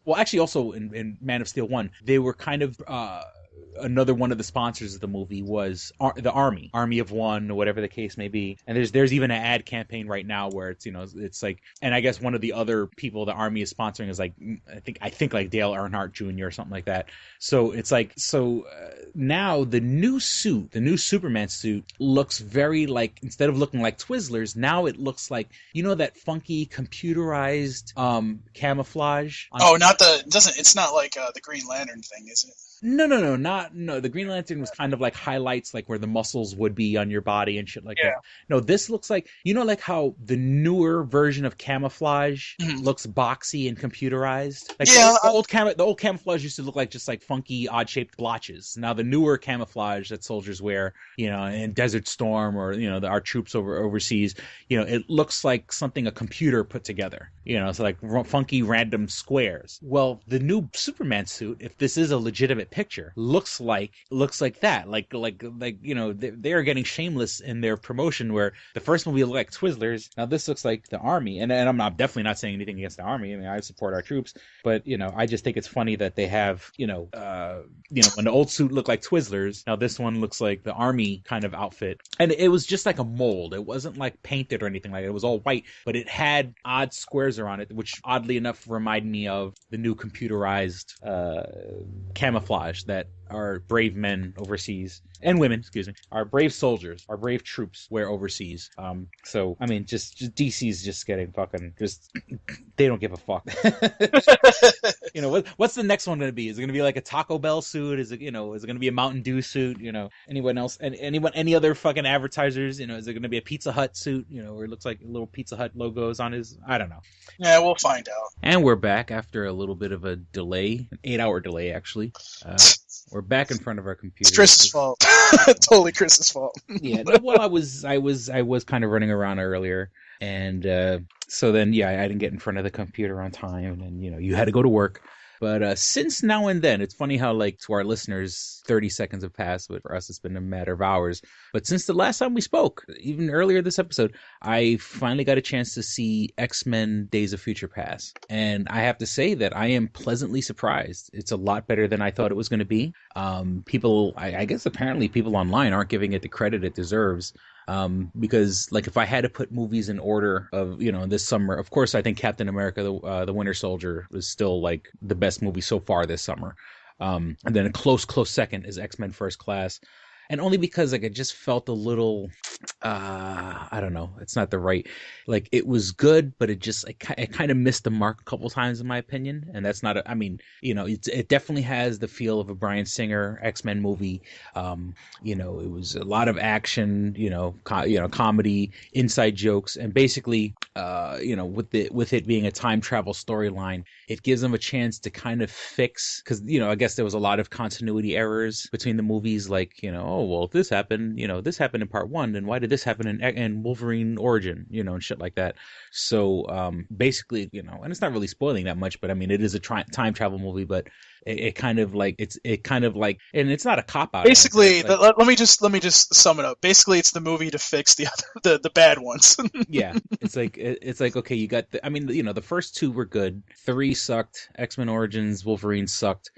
well, actually also in Man of Steel 1, they were kind of, another one of the sponsors of the movie was the Army of One, or whatever the case may be. And there's even an ad campaign right now where it's, it's like, and I guess one of the other people the Army is sponsoring is like, I think like Dale Earnhardt Jr. or something like that. So it's like, now the new Superman suit looks very like, instead of looking like Twizzlers, now it looks like, that funky computerized camouflage. It's not like the Green Lantern thing, is it? No. The Green Lantern was kind of like highlights, like where the muscles would be on your body and shit like that. No, this looks like, like how the newer version of camouflage looks boxy and computerized. Like the old camouflage used to look like just like funky, odd shaped blotches. Now the newer camouflage that soldiers wear, in Desert Storm or our troops overseas, it looks like something a computer put together. So like funky random squares. Well, the new Superman suit, if this is a legitimate picture looks like that, like they are getting shameless in their promotion, where the first movie looked like Twizzlers, now this looks like the Army, and I'm definitely not saying anything against the Army. I mean, I support our troops, but I just think it's funny that they have when the old suit looked like Twizzlers, now this one looks like the Army kind of outfit, and it was just like a mold. It wasn't like painted or anything like that. It was all white, but it had odd squares around it, which oddly enough remind me of the new computerized camouflage that our brave men overseas, and women, our brave soldiers, our brave troops wear overseas. So I mean, just DC's just getting fucking they don't give a fuck. What's the next one going to be? Is it going to be like a Taco Bell suit? Is it going to be a Mountain Dew suit? Anyone else? And any other fucking advertisers? Is it going to be a Pizza Hut suit? Where it looks like little Pizza Hut logos on his. I don't know. Yeah, we'll find out. And we're back after a little bit of a delay, an 8-hour delay actually. We're back in front of our computer. It's Chris's fault. Totally Chris's fault. Yeah. Well, I was kind of running around earlier, and so then I didn't get in front of the computer on time, and you had to go to work. But since now and then, it's funny how, like, to our listeners, 30 seconds have passed, but for us, it's been a matter of hours. But since the last time we spoke, even earlier this episode, I finally got a chance to see X-Men Days of Future Past. And I have to say that I am pleasantly surprised. It's a lot better than I thought it was going to be. People, I guess apparently people online aren't giving it the credit it deserves. Because like if I had to put movies in order of this summer, of course I think Captain America the Winter Soldier was still like the best movie so far this summer, and then a close second is X-Men First Class. And only because like it just felt a little, I don't know, it's not the right, like it was good, but it kind of missed the mark a couple times in my opinion. And that's not, it definitely has the feel of a Bryan Singer X-Men movie. It was a lot of action, comedy, inside jokes, and basically, with it being a time travel storyline, it gives them a chance to kind of fix, because I guess there was a lot of continuity errors between the movies, like well, if this happened, this happened in part 1, then why did this happen in Wolverine Origin, and shit like that. So basically, and it's not really spoiling that much, but I mean, it is a time travel movie, but it kind of like, and it's not a cop out. Basically, let me just sum it up. Basically, it's the movie to fix the bad ones. Yeah, it's like okay, you got the first 2 were good, 3 sucked. X-Men Origins, Wolverine sucked.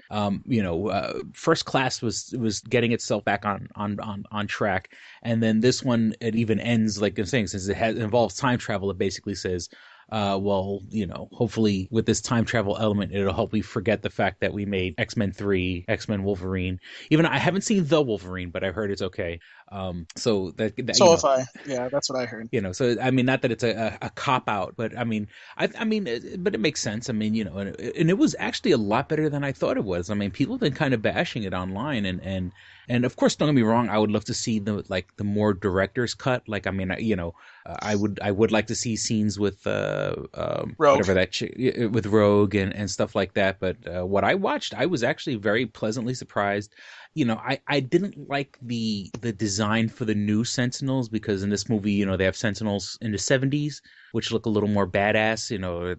First Class was getting itself back on track, and then this one, it even ends like I'm saying, since it involves time travel, it basically says, hopefully with this time travel element, it'll help me forget the fact that we made X-Men 3, X-Men Wolverine. Even I haven't seen The Wolverine, but I've heard it's okay. So if I, yeah, that's what I heard. So I mean, not that it's a cop out, but I mean, but it makes sense. I mean, and it was actually a lot better than I thought it was. I mean, people have been kind of bashing it online, and of course, don't get me wrong, I would love to see the more director's cut. Like, I mean, I would like to see scenes with Rogue. Whatever that with Rogue and stuff like that. But what I watched, I was actually very pleasantly surprised. I didn't like the design for the new Sentinels, because in this movie, they have Sentinels in the 70s, which look a little more badass,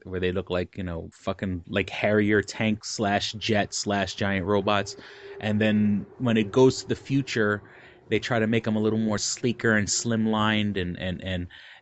where they look like, fucking like Harrier tank / jet / giant robots. And then when it goes to the future, they try to make them a little more sleeker and slimlined,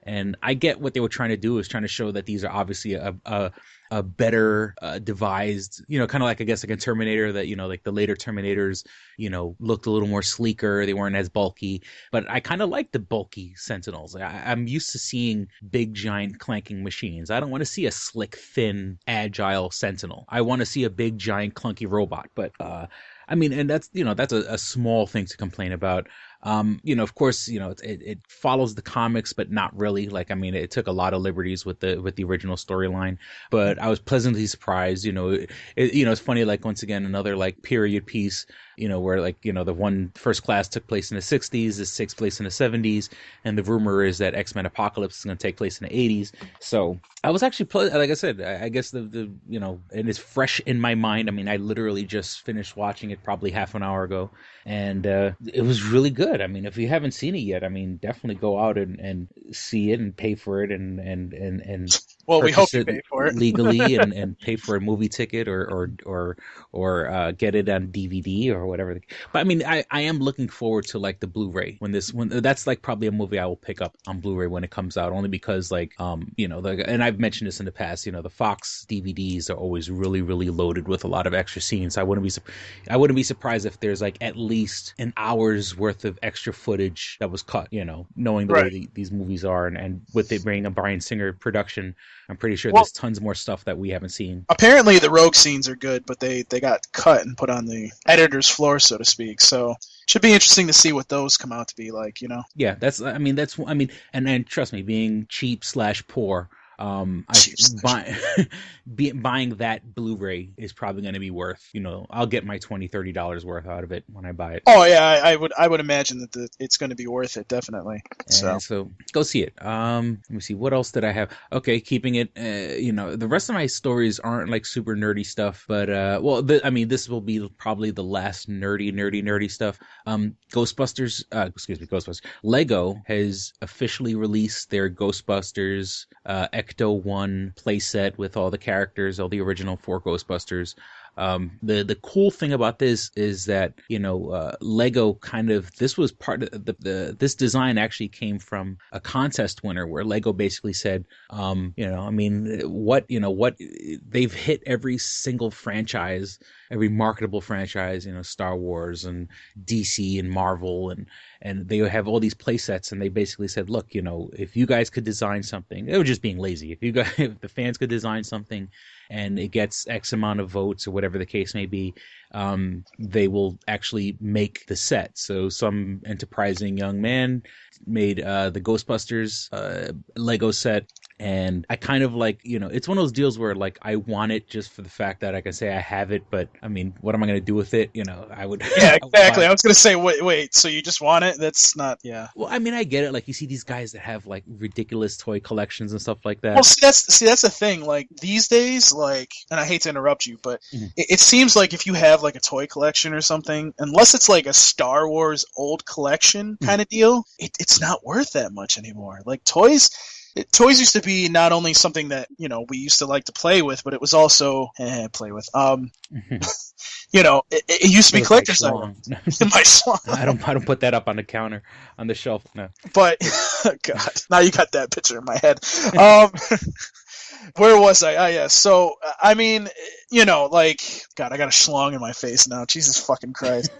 and I get what they were trying to do, is trying to show that these are obviously a better devised, kind of like, I guess, like a Terminator, that, like the later Terminators, looked a little more sleeker. They weren't as bulky, but I kind of like the bulky Sentinels. I'm used to seeing big, giant, clanking machines. I don't want to see a slick, thin, agile Sentinel. I want to see a big, giant, clunky robot. But, I mean, and that's a small thing to complain about. Of course, it follows the comics, but not really. Like, I mean, it took a lot of liberties with the original storyline, but I was pleasantly surprised. It's funny, like, once again, another like period piece, where like, the one First Class took place in the 60s, this takes place in the 70s, and the rumor is that X-Men Apocalypse is going to take place in the 80s. So I was actually, like I said, I guess the and it's fresh in my mind. I mean, I literally just finished watching it probably half an hour ago, and it was really good. I mean, if you haven't seen it yet, I mean, definitely go out and see it and pay for it and well, we hope you pay for it legally illegally and pay for a movie ticket or get it on DVD or whatever. But I mean, I am looking forward to like the Blu-ray when that's like probably a movie I will pick up on Blu-ray when it comes out, only because like and I've mentioned this in the past, the Fox DVDs are always really, really loaded with a lot of extra scenes. I wouldn't be surprised if there's like at least an hour's worth of extra footage that was cut, knowing the way these movies are, and with it being a Bryan Singer production, I'm pretty sure there's tons more stuff that we haven't seen. Apparently the rogue scenes are good, but they got cut and put on the editor's floor, so to speak. So should be interesting to see what those come out to be like, Yeah, and trust me, being cheap / poor, buying that Blu-ray is probably going to be worth, I'll get my $20-$30 worth out of it when I buy it. Oh yeah, I would imagine that it's going to be worth it, definitely. So go see it. Let me see, what else did I have? Okay, keeping it. The rest of my stories aren't like super nerdy stuff, but this will be probably the last nerdy stuff. Ghostbusters. Lego has officially released their Ghostbusters Ecto 1 playset with all the characters, all the original 4 Ghostbusters. The cool thing about this is that Lego this was part of this design actually came from a contest winner where Lego basically said, they've hit every single franchise, every marketable franchise, Star Wars and DC and Marvel, and they have all these play sets, and they basically said, look, if you guys could design something, they were just being lazy. If the fans could design something and it gets X amount of votes or whatever the case may be, they will actually make the set. So some enterprising young man made the Ghostbusters Lego set. And I kind of like, it's one of those deals where like I want it just for the fact that I can say I have it, but I mean, what am I going to do with it? I would. Yeah, exactly. I was going to say, wait, so you just want it? That's not, yeah. Well, I mean, I get it. Like you see these guys that have like ridiculous toy collections and stuff like that. Well, see, that's the thing. Like these days, like, and I hate to interrupt you, but it seems like if you have like a toy collection or something, unless it's like a Star Wars old collection kind of deal, it's not worth that much anymore. Like toys used to be not only something that we used to like to play with, but it was also play with. It used to be collector's items. My swan. I don't put that up on the counter on the shelf. No. But God, now you got that picture in my head. Where was I? Yeah. So I mean, like God, I got a schlong in my face now. Jesus fucking Christ.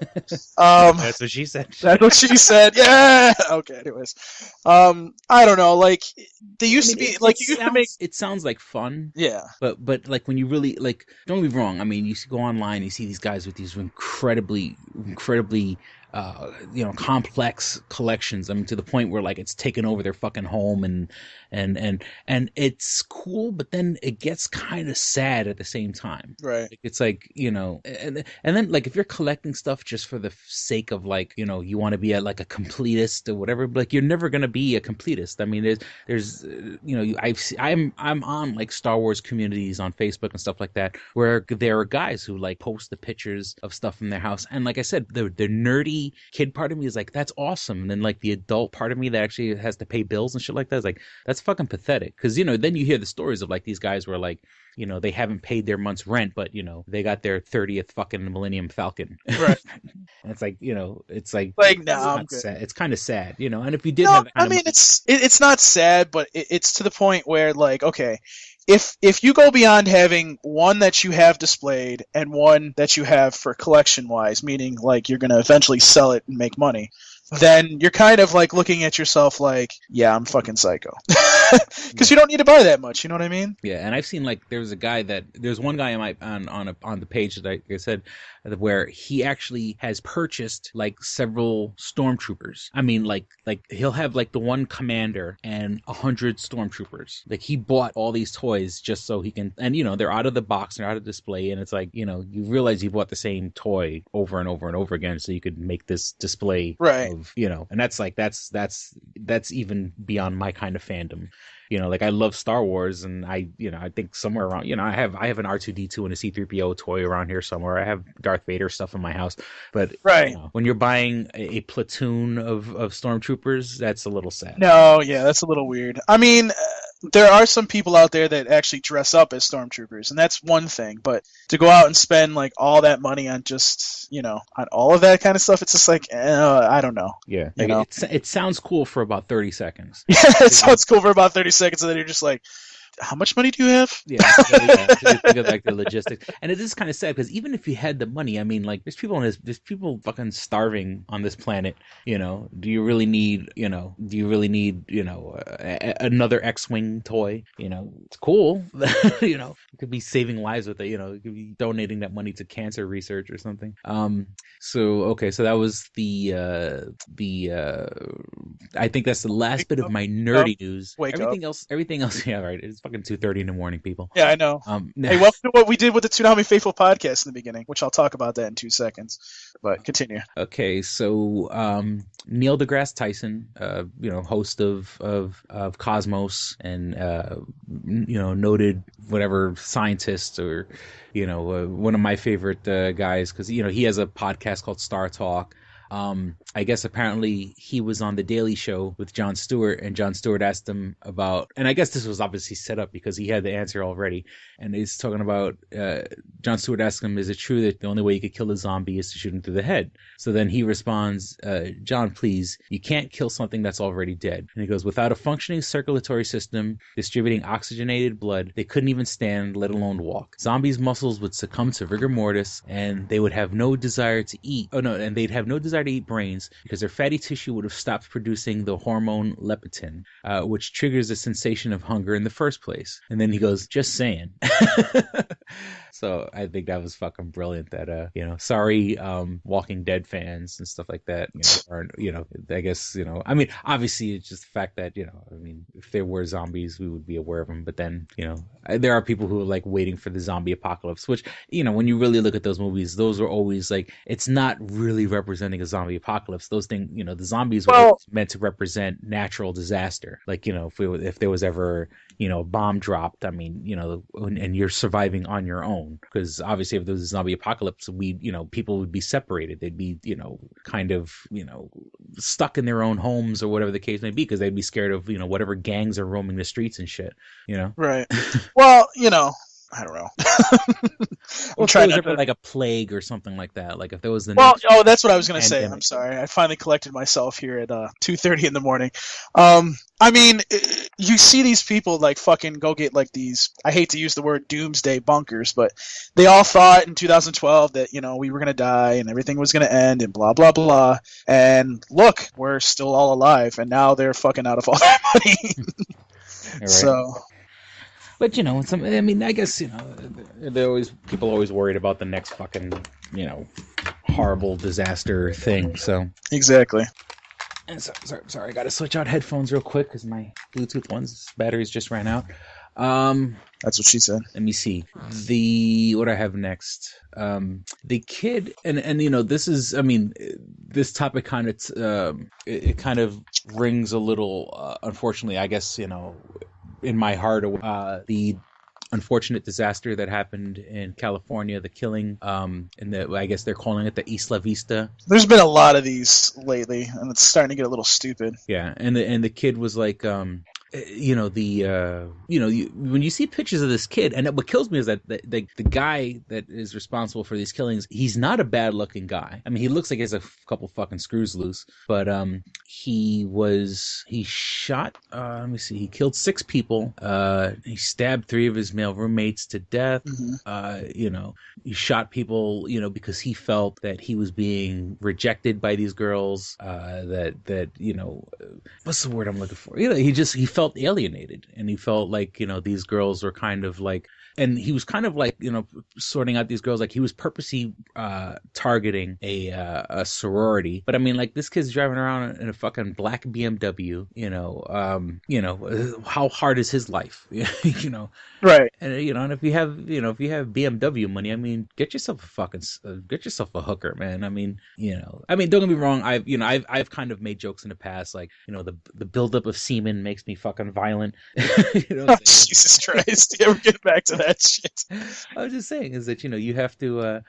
That's what she said. That's what she said. Yeah. Okay. Anyways, I don't know. Like they used to be like you used to make. It sounds like fun. Yeah. But like when you really like, don't get me wrong. I mean, you go online, you see these guys with these incredibly complex collections. I mean, to the point where like it's taken over their fucking home, and it's cool, but then it gets kind of sad at the same time. Right. Like, it's like, and then like if you're collecting stuff just for the sake of like, you want to be like a completist or whatever, but like you're never going to be a completist. I mean, there's I'm on like Star Wars communities on Facebook and stuff like that, where there are guys who like post the pictures of stuff in their house. And like I said, the nerdy kid part of me is like, that's awesome. And then like the adult part of me that actually has to pay bills and shit like that is like, that's fucking pathetic. Because then you hear the stories of like these guys where like, they haven't paid their month's rent, but they got their 30th fucking Millennium Falcon. Right. And it's like, it's like no, I'm good. Sad. It's kind of sad, and if you did it's not sad, but it's to the point where like, okay, if you go beyond having one that you have displayed and one that you have for collection wise, meaning like you're going to eventually sell it and make money, then you're kind of like looking at yourself like, yeah, I'm fucking psycho. Because you don't need to buy that much, you know what I mean? Yeah, and I've seen like there's one guy on the page that I said where he actually has purchased like several stormtroopers. I mean, like he'll have like the one commander and 100 stormtroopers. Like he bought all these toys just so he can, and they're out of the box, they're out of display, and it's like you realize you bought the same toy over and over and over again so you could make this display, right? Of and that's like that's even beyond my kind of fandom. Like I love Star Wars, and I think somewhere around, I have an R2D2 and a C3PO toy around here somewhere. I have Darth Vader stuff in my house, but right. When you're buying a platoon of stormtroopers, that's a little sad. No, yeah, that's a little weird. I mean, there are some people out there that actually dress up as stormtroopers, and that's one thing. But to go out and spend like all that money on just on all of that kind of stuff, it's just like I don't know. Yeah, You know? it sounds cool for about 30 seconds. Yeah, it sounds cool for about 30 seconds, and then you're just like, how much money do you have? Yeah, think of like the logistics, and it is kind of sad because even if you had the money, I mean, like there's people fucking starving on this planet. Do you really need another X-wing toy? It's cool. You could be saving lives with it. You could be donating that money to cancer research or something. So that was the I think that's the last bit of my nerdy news. Everything else, yeah, right. It's fucking 2:30 in the morning, people. Yeah, I know. Hey, welcome to what we did with the Tsunami Faithful podcast in the beginning, which I'll talk about that in 2 seconds. But continue. Okay, so Neil deGrasse Tyson, host of Cosmos and noted whatever scientist or one of my favorite guys because he has a podcast called Star Talk. I guess apparently he was on The Daily Show with Jon Stewart, and Jon Stewart asked him about, and I guess this was obviously set up because he had the answer already, and he's talking about, Jon Stewart asked him, is it true that the only way you could kill a zombie is to shoot him through the head? So then he responds, John, please, you can't kill something that's already dead. And he goes, without a functioning circulatory system distributing oxygenated blood, they couldn't even stand, let alone walk. Zombies' muscles would succumb to rigor mortis, and they would have no desire to eat. And they'd have no desire to eat brains because their fatty tissue would have stopped producing the hormone leptin, which triggers the sensation of hunger in the first place. And then he goes, just saying. So I think that was fucking brilliant that, sorry, Walking Dead fans and stuff like that, I guess, I mean, obviously it's just the fact that, if there were zombies, we would be aware of them. But then, there are people who are like waiting for the zombie apocalypse, which, when you really look at those movies, those are always like, it's not really representing a zombie apocalypse. Those things, the zombies were always meant to represent natural disaster. Like, if there was ever, a bomb dropped, I mean, and you're surviving on your own. Because obviously if there was a zombie apocalypse, people would be separated. They'd be, kind of, stuck in their own homes or whatever the case may be, because they'd be scared of, whatever gangs are roaming the streets and shit, Right. Well, I don't know. I'm trying to like a plague or something like that. Like if there was that's what I was going to say. I'm sorry. I finally collected myself here at 2:30 in the morning. I mean, you see these people like fucking go get like these, I hate to use the word doomsday bunkers, but they all thought in 2012 that, we were going to die and everything was going to end and blah, blah, blah. And look, we're still all alive and now they're fucking out of all their money. Right. So... But I guess people always worried about the next fucking horrible disaster thing. So exactly. And sorry, I got to switch out headphones real quick because my Bluetooth one's batteries just ran out. That's what she said. Let me see what I have next. The kid, and this is, this topic kind of it kind of rings a little, unfortunately, I guess, in my heart, the unfortunate disaster that happened in California, the killing, and I guess they're calling it the Isla Vista. There's been a lot of these lately, and it's starting to get a little stupid. Yeah, and the kid was like, when you see pictures of this kid, and what kills me is that the guy that is responsible for these killings, he's not a bad looking guy. I mean, he looks like he has a couple fucking screws loose, but he shot, let me see, he killed 6 people, he stabbed 3 of his male roommates to death. Mm-hmm. He shot people, because he felt that he was being rejected by these girls, that what's the word I'm looking for? He felt alienated, and he felt like these girls were kind of like, and he was kind of like sorting out these girls, like he was purposely targeting a sorority. But I mean, like, this kid's driving around in a fucking black BMW, how hard is his life? Right. And and if you have BMW money, I mean, get yourself a hooker, man. I mean, don't get me wrong, I've kind of made jokes in the past, like, the buildup of semen makes me fucking violent. Jesus Christ. Yeah, we're getting back to that shit. I was just saying is that, you have to,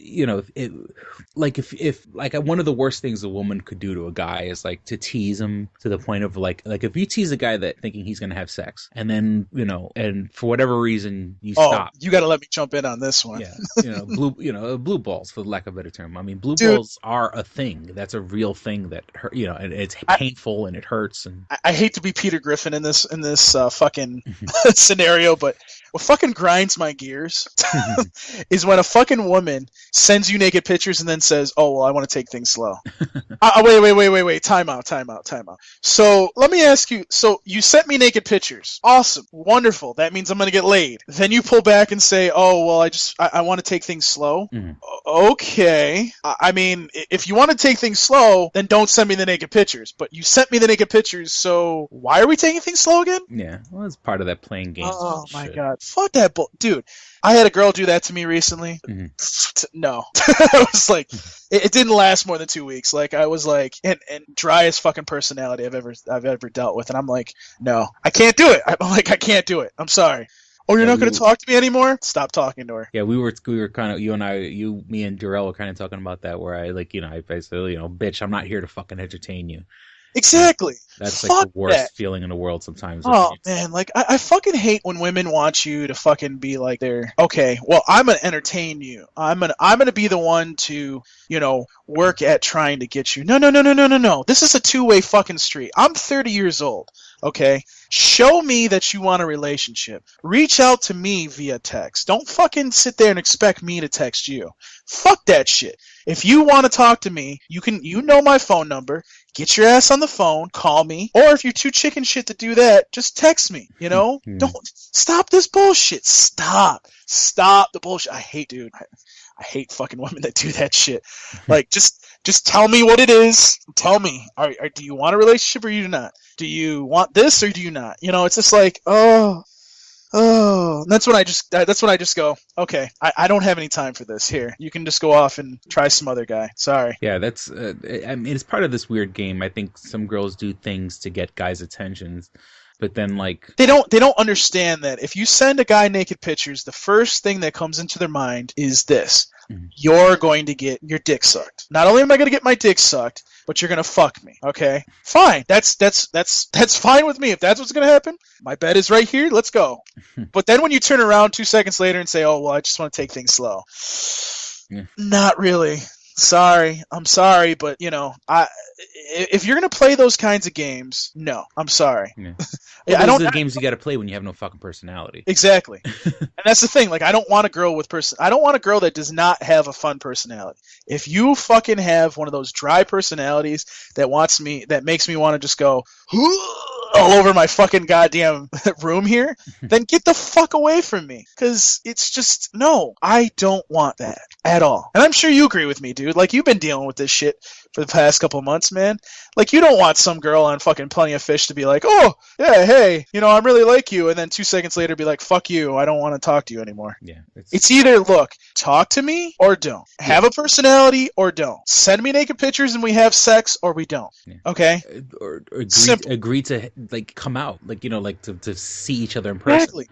you know, if like one of the worst things a woman could do to a guy is like to tease him to the point of like if you tease a guy that thinking he's gonna have sex, and then and for whatever reason you stop. You got to let me jump in on this one. Yeah, blue balls, for lack of a better term. I mean, blue balls are a thing. That's a real thing that hurt. And it's painful and it hurts. And I hate to be Peter Griffin in this fucking scenario, but what fucking grinds my gears is when a fucking woman sends you naked pictures and then says, "Oh well, I want to take things slow." Wait, time out. So let me ask you. So you sent me naked pictures. Awesome, wonderful. That means I'm gonna get laid. Then you pull back and say, "Oh well, I want to take things slow." Mm-hmm. Okay. I mean, if you want to take things slow, then don't send me the naked pictures. But you sent me the naked pictures, so why are we taking things slow again? Yeah, well, it's part of that playing game. Oh my god. Fuck that dude. I had a girl do that to me recently. Mm-hmm. No. I was like, it didn't last more than 2 weeks. Like I was like, and driest fucking personality I've ever dealt with. And I'm like, no, I can't do it. I'm like, I can't do it. I'm sorry. Oh, you're not going to talk to me anymore? Stop talking to her. Yeah, we were kind of, me and Darrell were kind of talking about that, where I I basically, bitch, I'm not here to fucking entertain you. Exactly. That's like the worst feeling in the world sometimes. Oh man, like I fucking hate when women want you to fucking be like okay, well I'm gonna entertain you. I'm gonna be the one to, work at trying to get you. No. This is a two-way fucking street. I'm 30 years old. Okay? Show me that you want a relationship. Reach out to me via text. Don't fucking sit there and expect me to text you. Fuck that shit. If you want to talk to me, you know my phone number. Get your ass on the phone, call me, or if you're too chicken shit to do that, just text me, Don't stop this bullshit. Stop the bullshit. I hate fucking women that do that shit. Like, just tell me what it is. Tell me, do you want a relationship or you do not? Do you want this or do you not? It's just like, oh. That's when I just go, okay, I don't have any time for this. Here, you can just go off and try some other guy. Sorry. Yeah, that's, I mean, it's part of this weird game. I think some girls do things to get guys' attentions. But then, like, they don't understand that if you send a guy naked pictures, the first thing that comes into their mind is this: you're going to get your dick sucked. Not only am I going to get my dick sucked, but you're going to fuck me. Okay, fine. That's fine with me. If that's what's going to happen, my bed is right here. Let's go. But then when you turn around 2 seconds later and say, "Oh well, I just want to take things slow," not really. Sorry, I'm sorry, but if you're gonna play those kinds of games, no, I'm sorry. Yeah. Well, those are the games you got to play when you have no fucking personality. Exactly, and that's the thing. Like, I don't want a girl that does not have a fun personality. If you fucking have one of those dry personalities that makes me want to just go all over my fucking goddamn room here, then get the fuck away from me. Because it's just, no, I don't want that at all. And I'm sure you agree with me, dude. Like, you've been dealing with this shit for the past couple months, man. Like, you don't want some girl on fucking Plenty of Fish to be like, "Oh, yeah, hey, I really like you," and then 2 seconds later be like, "Fuck you, I don't want to talk to you anymore." Yeah. It's either, look, talk to me or don't. Have a personality or don't. Send me naked pictures and we have sex or we don't. Yeah. Okay? Or agree to, like, come out. Like, to see each other in person. Exactly.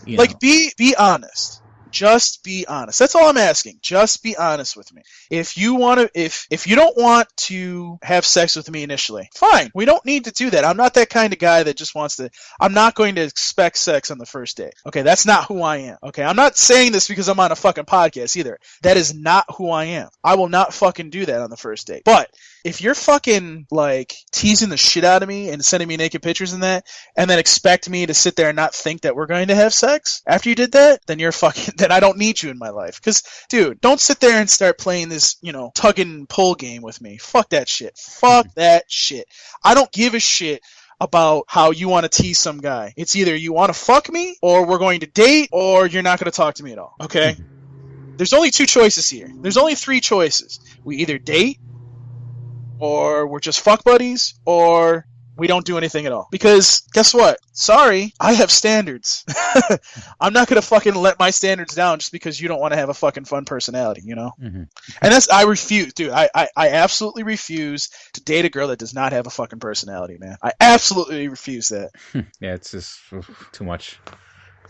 Like, be honest. Just be honest. That's all I'm asking. Just be honest with me. If you don't want to have sex with me initially, fine. We don't need to do that. I'm not that kind of guy that just wants to. I'm not going to expect sex on the first date. Okay, that's not who I am. Okay, I'm not saying this because I'm on a fucking podcast either. That is not who I am. I will not fucking do that on the first date. But if you're fucking like teasing the shit out of me and sending me naked pictures and that, and then expect me to sit there and not think that we're going to have sex after you did that, then you're fucking. Then I don't need you in my life. Because, dude, don't sit there and start playing this, tug and pull game with me. Fuck that shit. Fuck that shit. I don't give a shit about how you want to tease some guy. It's either you want to fuck me, or we're going to date, or you're not going to talk to me at all. Okay? There's only 2 choices here. There's only 3 choices. We either date, or we're just fuck buddies, or we don't do anything at all. Because guess what? Sorry, I have standards. I'm not going to fucking let my standards down just because you don't want to have a fucking fun personality, Mm-hmm. And I refuse, dude. I absolutely refuse to date a girl that does not have a fucking personality, man. I absolutely refuse that. Yeah, it's just too much.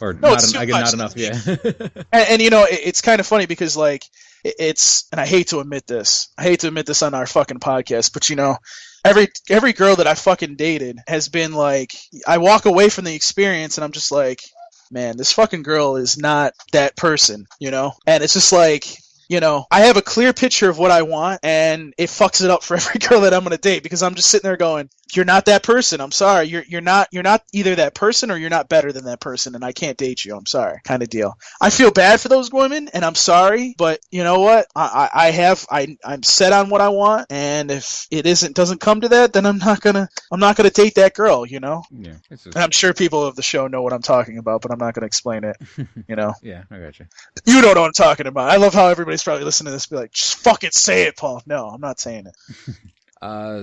or No, not. it's too Again, much. not enough. Yeah. And it's kind of funny because like it's, and I hate to admit this on our fucking podcast, but every girl that I fucking dated has been like, I walk away from the experience and I'm just like, man, this fucking girl is not that person, and it's just like, I have a clear picture of what I want, and it fucks it up for every girl that I'm gonna date because I'm just sitting there going, "You're not that person. I'm sorry. You're not either that person or you're not better than that person, and I can't date you. I'm sorry," kind of deal. I feel bad for those women, and I'm sorry, but you know what? I'm set on what I want, and if it doesn't come to that, then I'm not gonna date that girl. Yeah. And I'm sure people of the show know what I'm talking about, but I'm not gonna explain it. Yeah, I got you. You don't know what I'm talking about. I love how everybody's probably listening to this and be like, just fucking say it, Paul. No, I'm not saying it.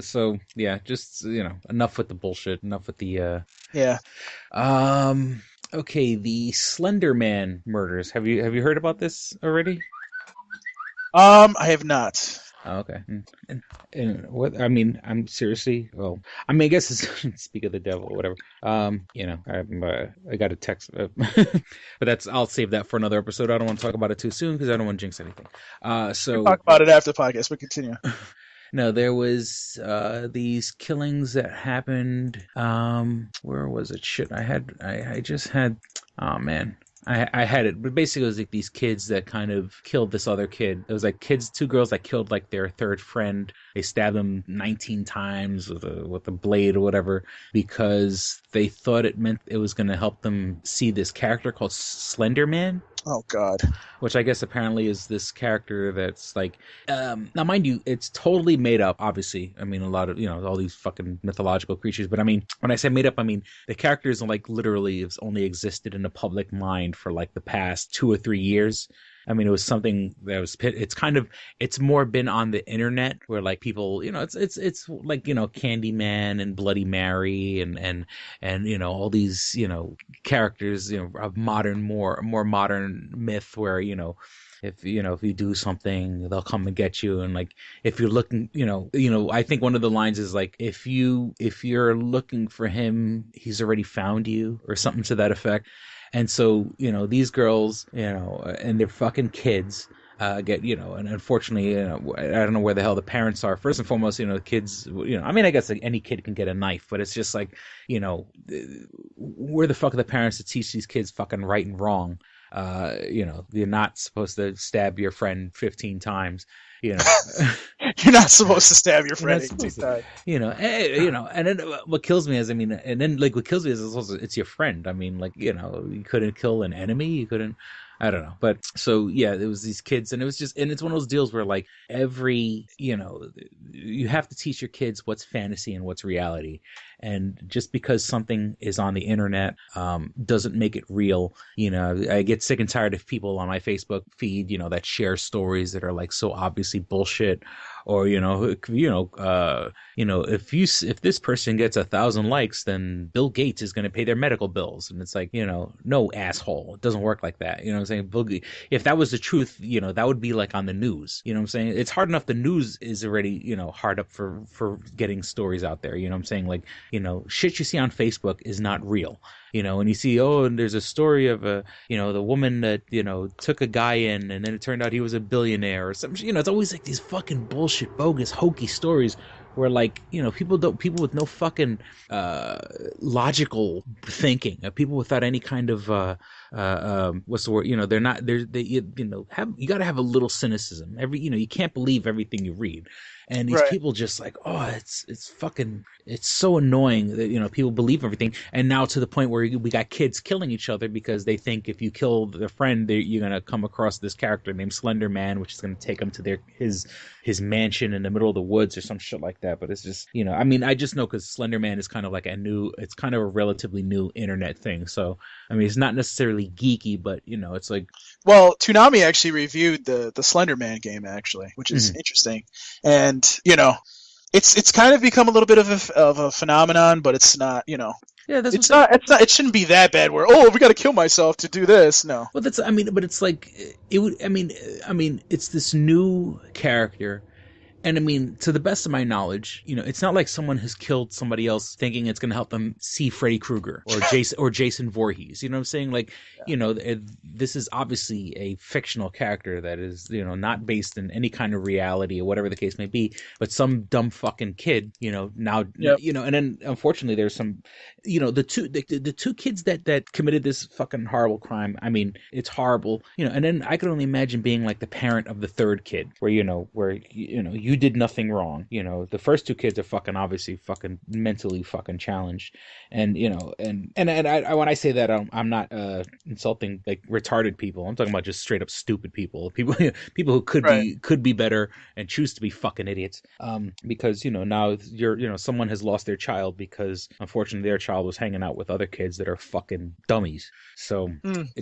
So yeah, just enough with the bullshit. Enough with the Yeah. Okay, the Slender Man murders. Have you heard about this already? I have not. Oh, okay. And what I mean, I'm seriously. Well, I mean, I guess it's speak of the devil, or whatever. I got a text, but I'll save that for another episode. I don't want to talk about it too soon because I don't want to jinx anything. So We'll talk about it after the podcast, but continue. No, there was these killings that happened. Where was it? Shit, I just had. Oh man. I had it, but basically it was like these kids that kind of killed this other kid. It was like two girls that killed like their third friend. They stabbed them 19 times with a blade or whatever because they thought it meant it was going to help them see this character called Slender Man. Oh God. Which I guess apparently is this character that's like, now mind you, it's totally made up, obviously. I mean, a lot of, all these fucking mythological creatures. But I mean, when I say made up, I mean, the characters like literally has only existed in the public mind for like the past 2 or 3 years. I mean, it was something that was, it's more been on the internet where like people, it's like, Candyman and Bloody Mary and all these, characters, of modern, more modern myth where, if you do something, they'll come and get you. And like, if you're looking, I think one of the lines is like, if you're looking for him, he's already found you, or something to that effect. And so, these girls, and they're fucking kids, get, and unfortunately, I don't know where the hell the parents are. First and foremost, kids, I mean, I guess like any kid can get a knife, but it's just like, where the fuck are the parents to teach these kids fucking right and wrong? You're not supposed to stab your friend 15 times. You're not supposed to stab your friend 18 times. And then what kills me is, also, it's your friend. I mean, like, you couldn't kill an enemy. You couldn't, I don't know. But so, yeah, it was these kids, and it was just, and it's one of those deals where like you have to teach your kids what's fantasy and what's reality. And just because something is on the internet doesn't make it real. I get sick and tired of people on my Facebook feed, that share stories that are like so obviously bullshit. Or if this person gets 1,000 likes, then Bill Gates is going to pay their medical bills, and it's like, no, asshole, it doesn't work like that. What I'm saying? If that was the truth, that would be like on the news. What I'm saying? It's hard enough. The news is already hard up for getting stories out there. What I'm saying? Like, shit you see on Facebook is not real. And you see, and there's a story of the woman that, took a guy in, and then it turned out he was a billionaire or something. It's always like these fucking bullshit, bogus, hokey stories where like, people with no fucking, logical thinking, people without any kind of, what's the word? You gotta have a little cynicism. You can't believe everything you read. And these people just like, it's fucking, it's so annoying that, people believe everything. And now to the point where we got kids killing each other because they think if you kill their friend, you're going to come across this character named Slender Man, which is going to take them to his mansion in the middle of the woods or some shit like that. But it's just, I mean, I just know because Slender Man is kind of like it's kind of a relatively new internet thing. So, I mean, it's not necessarily geeky, but, it's like. Well, Toonami actually reviewed the Slender Man game, actually, which is interesting. And, it's kind of become a little bit of a phenomenon, but it's not, Yeah, it's not. It shouldn't be that bad. Where we got to kill myself to do this. No. Well, but it's like it would. I mean, it's this new character, And I mean, to the best of my knowledge, it's not like someone has killed somebody else thinking it's going to help them see Freddy Krueger or Jason Voorhees. You know what I'm saying? Like, this is obviously a fictional character that is, not based in any kind of reality or whatever the case may be. But some dumb fucking kid, now, and then unfortunately there's some, the two kids that committed this fucking horrible crime. I mean, it's horrible, and then I could only imagine being like the parent of the third kid where, you did nothing wrong. The first two kids are fucking obviously fucking mentally fucking challenged. And, and I, when I say that, I'm not insulting like retarded people. I'm talking about just straight up stupid people, people who could be better and choose to be fucking idiots. Because, now someone has lost their child because unfortunately their child was hanging out with other kids that are fucking dummies. So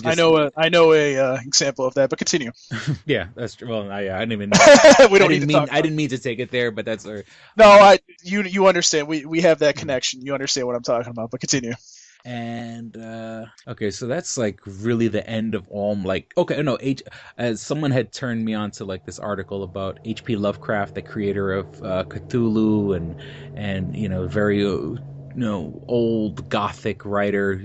I know a example of that, but continue. Yeah, that's true. Well, I didn't even. I didn't mean to take it there, but that's. You understand. We have that connection. You understand what I'm talking about, but continue. And okay, so that's like really the end of all. Like, okay, no, as someone had turned me on to like this article about H.P. Lovecraft, the creator of Cthulhu, and very. Old Gothic writer.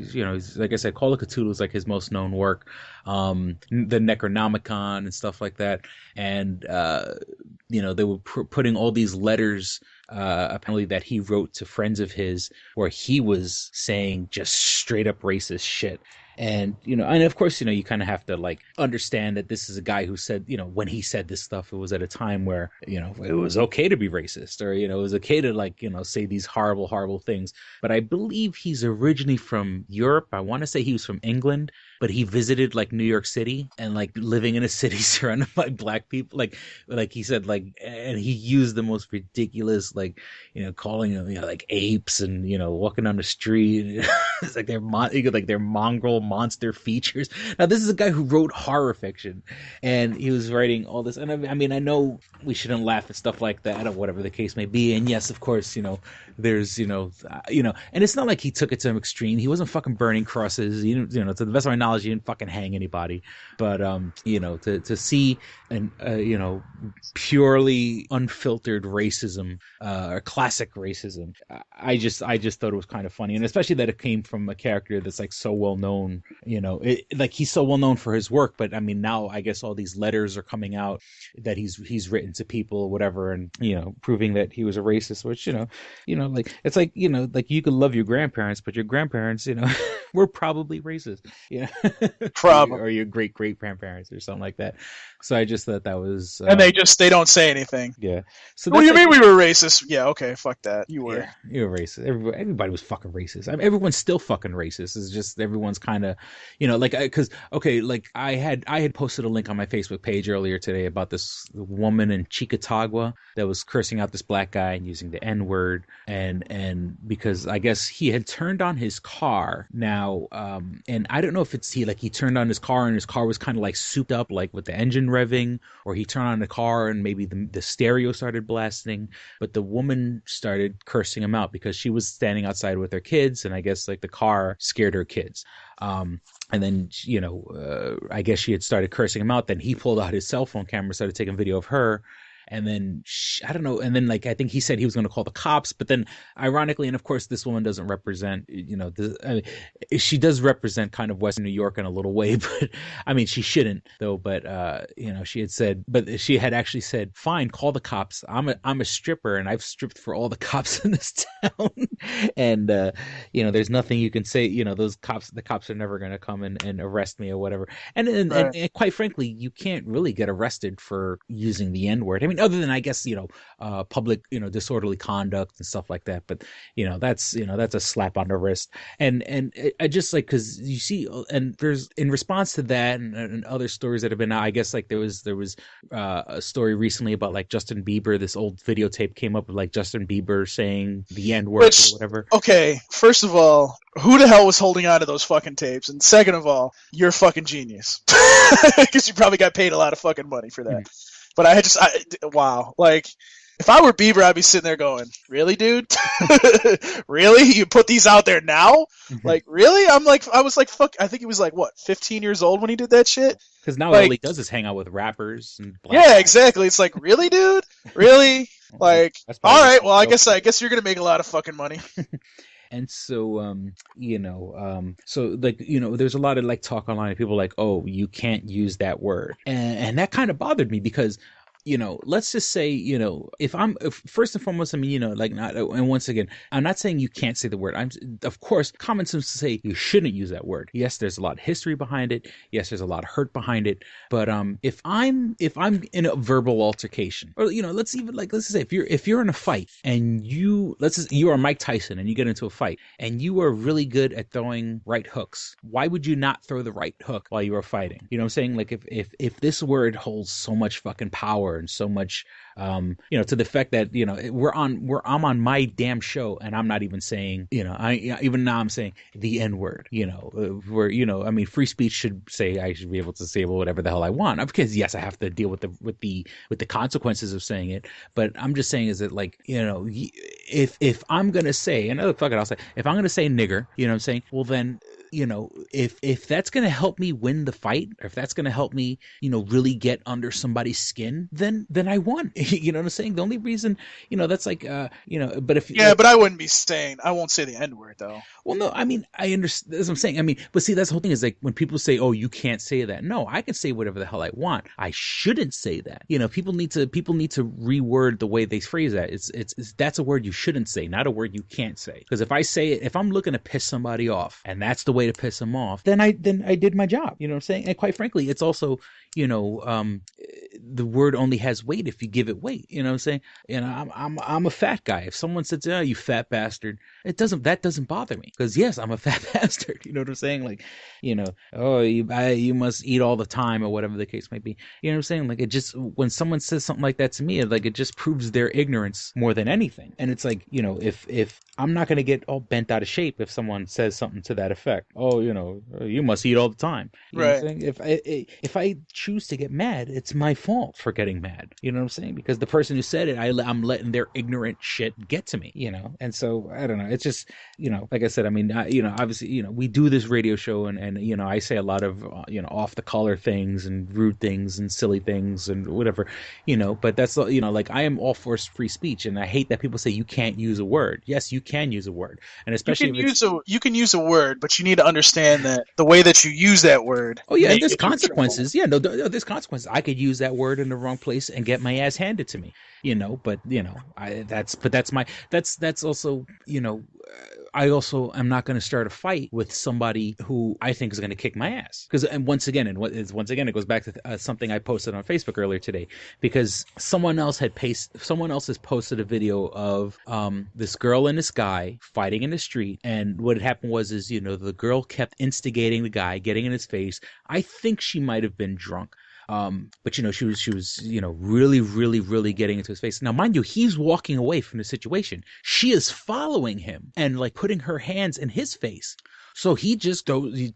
Like I said, Call of Cthulhu is like his most known work. The Necronomicon and stuff like that. And they were putting all these letters apparently that he wrote to friends of his, where he was saying just straight up racist shit. And, and of course, you kind of have to like understand that this is a guy who said, when he said this stuff, it was at a time where, it was okay to be racist, or, it was okay to like, say these horrible, horrible things. But I believe he's originally from Europe. I want to say he was from England, but he visited like New York City and like living in a city surrounded by black people. Like he said, like, and he used the most ridiculous, like, calling them, like apes and, walking down the street. It's like they're mongrel monster features. Now, this is a guy who wrote horror fiction, and he was writing all this. And I mean, I know we shouldn't laugh at stuff like that or whatever the case may be. And yes, of course, there's, and it's not like he took it to an extreme. He wasn't fucking burning crosses. To the best of my knowledge, he didn't fucking hang anybody. But, to see an, purely unfiltered racism, or classic racism, I just thought it was kind of funny. And especially that it came from a character that's like so well known, like he's so well known for his work. But I mean, now I guess all these letters are coming out that he's written to people, whatever, and, proving that he was a racist, which, like, it's like, like you could love your grandparents, but your grandparents, were probably racist. Probably. Or your great grandparents or something like that. So I just thought that was. And they don't say anything. Yeah. So what do you mean we were racist? Yeah, okay, fuck that. You were. Yeah, you were racist. Everybody was fucking racist. I mean, everyone's still fucking racist. It's just everyone's kind of, like, because, okay, like I had posted a link on my Facebook page earlier today about this woman in Chicotagua that was cursing out this black guy and using the N-word, and because I guess he had turned on his car now, and I don't know if he turned on his car and his car was kind of like souped up, like with the engine revving, or he turned on the car and maybe the stereo started blasting, but the woman started cursing him out because she was standing outside with her kids, and I guess like the car scared her kids. And then, I guess she had started cursing him out. Then he pulled out his cell phone camera, started taking video of her. And then, I don't know. And then, like, I think he said he was going to call the cops. But then, ironically, and of course, this woman doesn't represent, she does represent kind of Western New York in a little way. But, I mean, she shouldn't, though. But, she had actually said, fine, call the cops. I'm a stripper, and I've stripped for all the cops in this town. And, there's nothing you can say. The cops are never going to come and arrest me or whatever. And quite frankly, you can't really get arrested for using the N-word. I mean, other than, I guess, public, disorderly conduct and stuff like that. But, that's a slap on the wrist. And I just like, cause you see, and there's, in response to that and other stories that have been out, I guess like there was a story recently about like Justin Bieber. This old videotape came up with like Justin Bieber saying the N-word or whatever. Okay. First of all, who the hell was holding on to those fucking tapes? And second of all, you're a fucking genius. Cause you probably got paid a lot of fucking money for that. Mm-hmm. But wow. Like, if I were Bieber, I'd be sitting there going, really, dude? Really? You put these out there now? Mm-hmm. Like, really? I was like, fuck. I think he was like, what, 15 years old when he did that shit? Because now all he does is hang out with rappers. And yeah, exactly. It's like, really, dude? Really? Like, That's all probably right. Well, I so- guess you're gonna make a lot of fucking money. And so, so like, there's a lot of like talk online of people like, oh, you can't use that word. And that kind of bothered me because, let's just say, if first and foremost, I mean, like not, and once again, I'm not saying you can't say the word. Of course, common sense to say you shouldn't use that word. Yes, there's a lot of history behind it. Yes, there's a lot of hurt behind it. But if I'm in a verbal altercation, or let's just say if you're in a fight and you are Mike Tyson and you get into a fight and you are really good at throwing right hooks, why would you not throw the right hook while you are fighting? You know what I'm saying? Like if this word holds so much fucking power and so much, to the effect that I'm on my damn show and I'm not even saying, even now I'm saying the N word, where I mean, free speech should say I should be able to say whatever the hell I want. Because yes, I have to deal with the consequences of saying it, but I'm just saying is that like if I'm gonna say, and fuck it, I'll say if I'm gonna say nigger, you know what I'm saying? Well then, if that's going to help me win the fight, or if that's going to help me, really get under somebody's skin, then I won. You know what I'm saying? The only reason, that's like, but if but I wouldn't be saying. I won't say the N word though. Well, no, I mean, I understand. That's what I'm saying. I mean, but see, that's the whole thing is like when people say, "Oh, you can't say that." No, I can say whatever the hell I want. I shouldn't say that. People need to reword the way they phrase that. It's that's a word you shouldn't say, not a word you can't say. Because if I say it, if I'm looking to piss somebody off, and that's the way to piss them off, then I did my job. You know what I'm saying? And quite frankly, it's also, the word only has weight if you give it weight. You know what I'm saying? I'm a fat guy. If someone says, "Oh, you fat bastard," that doesn't bother me because yes, I'm a fat bastard. You know what I'm saying? Like, oh, you must eat all the time or whatever the case might be. You know what I'm saying? Like it just when someone says something like that to me, it just proves their ignorance more than anything. And it's like, if I'm not going to get all bent out of shape if someone says something to that effect. Oh, you must eat all the time. You know what I'm saying? If I choose to get mad, it's my fault for getting mad. You know what I'm saying? Because the person who said it, I'm letting their ignorant shit get to me. And so I don't know. It's just, like I said, I mean, obviously, we do this radio show and I say a lot of, off the collar things and rude things and silly things and whatever, but that's, like I am all for free speech and I hate that people say you can't use a word. Yes, you can use a word. And especially you can use a word, but you need to understand that the way that you use that word. Oh yeah, there's consequences. Yeah, no, there's consequences. I could use that word in the wrong place and get my ass handed to me. But that's also, I also am not going to start a fight with somebody who I think is going to kick my ass. And once again, it goes back to something I posted on Facebook earlier today, because someone else has posted a video of this girl and this guy fighting in the street, and what had happened was the girl kept instigating the guy, getting in his face. I think she might have been drunk. But she was really, really, really getting into his face. Now, mind you, he's walking away from the situation. She is following him and like putting her hands in his face. So he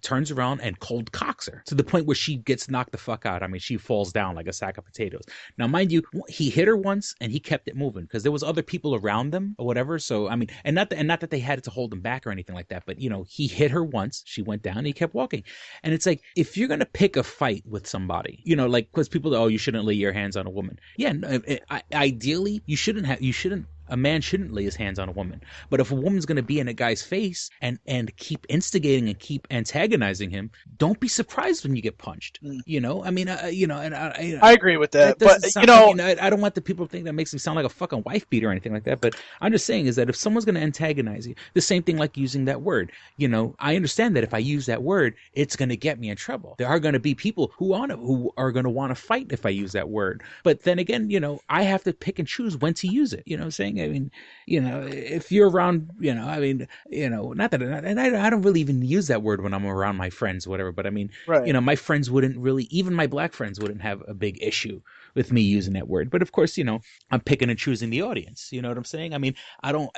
turns around and cold cocks her to the point where she gets knocked the fuck out. I mean, she falls down like a sack of potatoes. Now, mind you, he hit her once and he kept it moving because there was other people around them or whatever. So, I mean, and not that they had to hold him back or anything like that, but he hit her once, she went down and he kept walking. And it's like, if you're going to pick a fight with somebody, because people, you shouldn't lay your hands on a woman. Yeah. Ideally you shouldn't, a man shouldn't lay his hands on a woman. But if a woman's going to be in a guy's face and keep instigating and keep antagonizing him, don't be surprised when you get punched. I mean, I agree with that. But, I don't want the people to think that makes me sound like a fucking wife beater or anything like that. But I'm just saying is that if someone's going to antagonize you, the same thing like using that word, I understand that if I use that word, it's going to get me in trouble. There are going to be people who are going to want to fight if I use that word. But then again, I have to pick and choose when to use it. You know what I'm saying? I mean, if you're around, not that, and I don't really even use that word when I'm around my friends, whatever. But I mean, right. My friends wouldn't really, even my black friends wouldn't have a big issue with me using that word. But of course, I'm picking and choosing the audience. You know what I'm saying? I mean, I don't,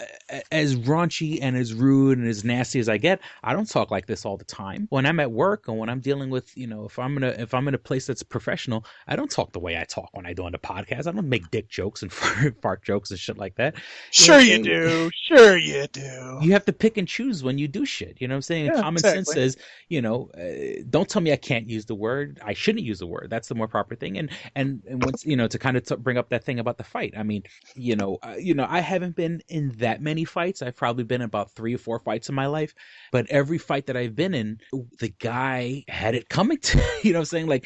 as raunchy and as rude and as nasty as I get, I don't talk like this all the time. When I'm at work and when I'm dealing with, if I'm in a place that's professional, I don't talk the way I talk when I do on the podcast. I don't make dick jokes and fart jokes and shit like that. Sure you do. Sure you do. You have to pick and choose when you do shit. You know what I'm saying? Yeah, Common sense says, don't tell me I can't use the word. I shouldn't use the word. That's the more proper thing. And to kind of bring up that thing about the fight. I mean, I haven't been in that many fights. I've probably been in about 3 or 4 fights in my life, but every fight that I've been in, the guy had it coming to, you know what I'm saying? Like,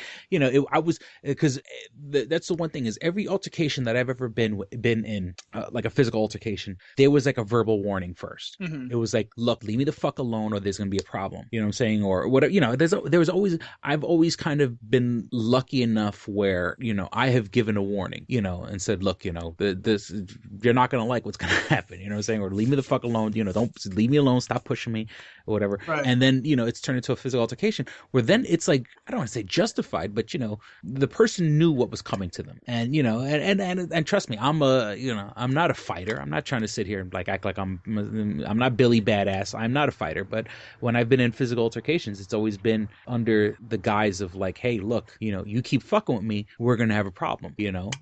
I was, because that's the one thing is every altercation that I've ever been in, like a physical altercation, there was like a verbal warning first. Mm-hmm. It was like, look, leave me the fuck alone or there's going to be a problem. You know what I'm saying? Or whatever, I've always kind of been lucky enough where, I have given a warning, and said, look, this, you're not going to like what's going to happen. You know what I'm saying? Or leave me the fuck alone. Don't leave me alone. Stop pushing me or whatever. Right. And then, it's turned into a physical altercation where then it's like, I don't want to say justified, but the person knew what was coming to them. And, and trust me, I'm not a fighter. I'm not trying to sit here and like act like I'm not Billy Badass. I'm not a fighter. But when I've been in physical altercations, it's always been under the guise of like, hey, look, you keep fucking with me, we're going to have a problem,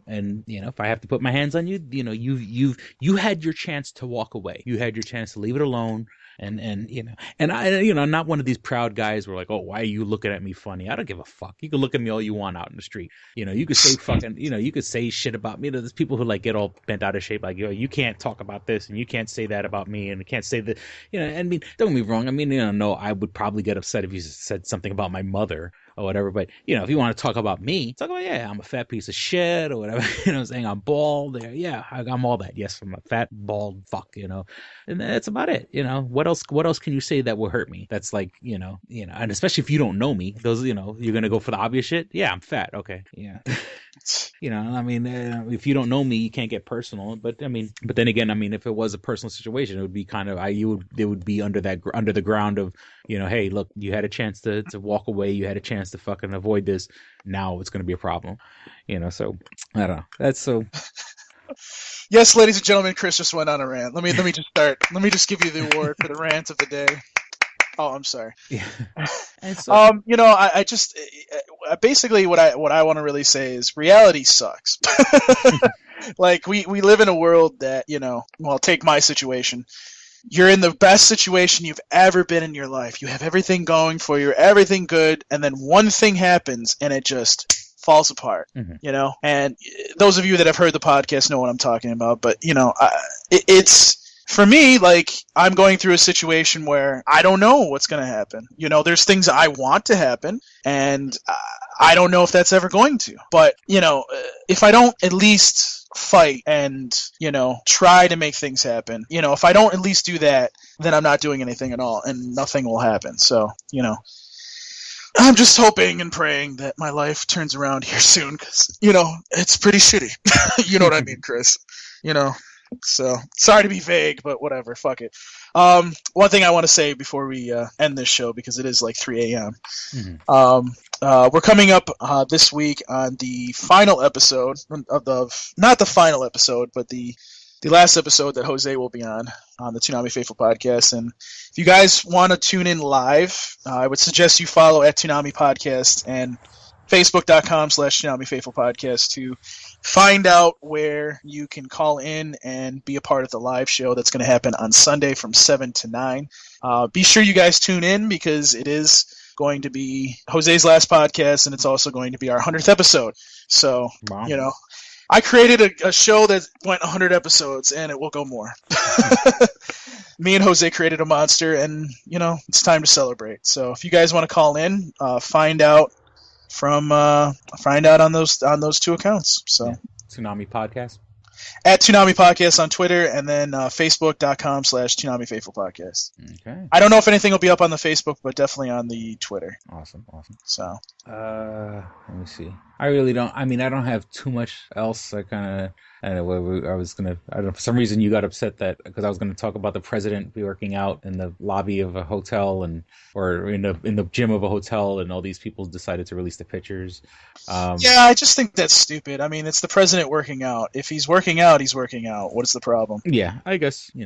and, if I have to put my hands on you, you had your chance to walk away. You had your chance to leave it alone. And I'm not one of these proud guys where like, oh, why are you looking at me funny? I don't give a fuck. You can look at me all you want out in the street. You could say fucking, you could say shit about me. There's people who like get all bent out of shape, like, you can't talk about this and you can't say that about me and you can't say that, I mean, don't get me wrong. I mean, no, I would probably get upset if you said something about my mother or whatever. But, if you want to talk about me, talk about, yeah, I'm a fat piece of shit or whatever, I'm saying I'm bald there. Yeah, I'm all that. Yes, I'm a fat, bald fuck, and that's about it. What else can you say that will hurt me? That's like, and especially if you don't know me, those, you're going to go for the obvious shit. Yeah, I'm fat. Okay. Yeah. I mean, if you don't know me, you can't get personal, but then again, if it was a personal situation, it would be kind of, it would be under the ground of, hey, look, you had a chance to walk away. You had a chance to fucking avoid this. Now it's going to be a problem, so I don't know. That's so. Yes, ladies and gentlemen, Chris just went on a rant. Let me just start. Let me just give you the award for the rant of the day. Oh, I'm sorry. Yeah. I just basically what I want to really say is reality sucks. Like we live in a world that, well, take my situation. You're in the best situation you've ever been in your life. You have everything going for you, everything good, and then one thing happens and it just falls apart, and those of you that have heard the podcast know what I'm talking about, but it's for me, like, I'm going through a situation where I don't know what's going to happen. There's things I want to happen, and I don't know if that's ever going to, but if I don't at least fight and try to make things happen, if I don't at least do that, then I'm not doing anything at all and nothing will happen. So I'm just hoping and praying that my life turns around here soon because, it's pretty shitty. You know what I mean, Chris? So sorry to be vague, but whatever. Fuck it. One thing I want to say before we end this show, because it is like 3 a.m. Mm-hmm. We're coming up this week on the final episode of not the final episode, but the last episode that Jose will be on the Toonami Faithful podcast. And if you guys want to tune in live, I would suggest you follow at Toonami Podcast and Facebook.com/Toonami Faithful Podcast to find out where you can call in and be a part of the live show that's going to happen on Sunday from 7 to 9. Be sure you guys tune in because it is going to be Jose's last podcast and it's also going to be our 100th episode. So, wow. I created a show that went 100 episodes, and it will go more. Me and Jose created a monster, and, it's time to celebrate. So if you guys want to call in, find out on those 2 accounts. So yeah. Toonami Podcast. At Toonami Podcast on Twitter, and then Facebook.com/Toonami Faithful Podcast. Okay. I don't know if anything will be up on the Facebook, but definitely on the Twitter. Awesome. So. Let me see. I really don't. I don't have too much else. I was gonna. I don't know. For some reason, you got upset because I was gonna talk about the president working out in the lobby of a hotel or in the gym of a hotel, and all these people decided to release the pictures. Yeah, I just think that's stupid. It's the president working out. If he's working out, he's working out. What is the problem? Yeah, I guess I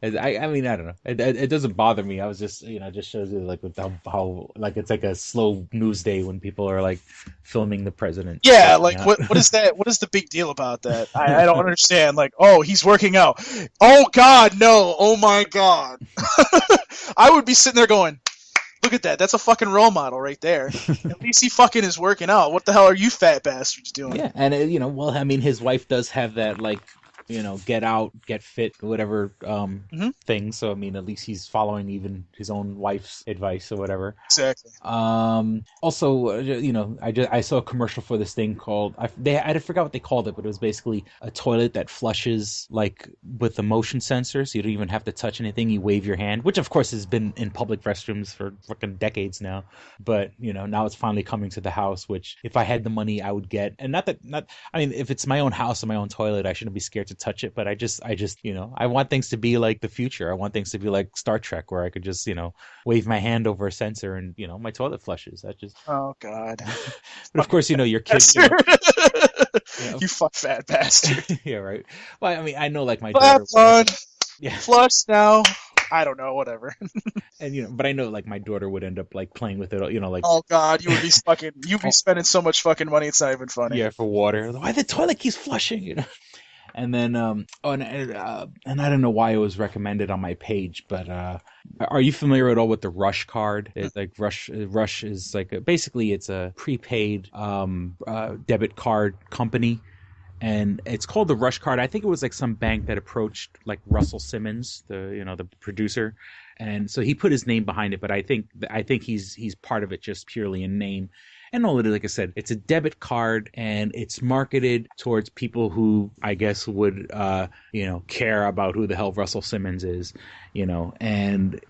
don't know. It doesn't bother me. I was just it just shows you like with how like it's like a slow news day when people are like filming the president. Yeah, like what is that? What is the big deal about that? I don't understand. Like, oh, he's working out. Oh God, no. Oh my God. I would be sitting there going, Look at that. That's a fucking role model right there. At least he fucking is working out. What the hell are you fat bastards doing? Yeah, and well, I mean, his wife does have that, like, get out, get fit, whatever thing. So I mean, at least he's following even his own wife's advice or whatever. Exactly. Also, I saw a commercial for this thing called I forgot what they called it, but it was basically a toilet that flushes like with a motion sensor, so you don't even have to touch anything. You wave your hand, which of course has been in public restrooms for fucking decades now. But now it's finally coming to the house. Which if I had the money, I would get. And I mean, if it's my own house and my own toilet, I shouldn't be scared to touch it. But I just I want things to be like the future. I want things to be like Star Trek, where I could just wave my hand over a sensor and my toilet flushes. That just oh god. But of course your kids. You fuck fat bastard. Yeah, right. Well, I mean, I know like my daughter. Yeah. Flush now. I don't know, whatever. And but I know like my daughter would end up like playing with it, like. Oh god, you'd be spending so much fucking money. It's not even funny. Yeah, for water. Why the toilet keeps flushing? And then and I don't know why it was recommended on my page, but are you familiar at all with the Rush card? It's like Rush is like basically it's a prepaid debit card company. And it's called the Rush card. I think it was like some bank that approached like Russell Simmons, the producer, and so he put his name behind it. But I think he's part of it just purely in name. And all it is, like I said, it's a debit card, and it's marketed towards people who I guess would care about who the hell Russell Simmons is, And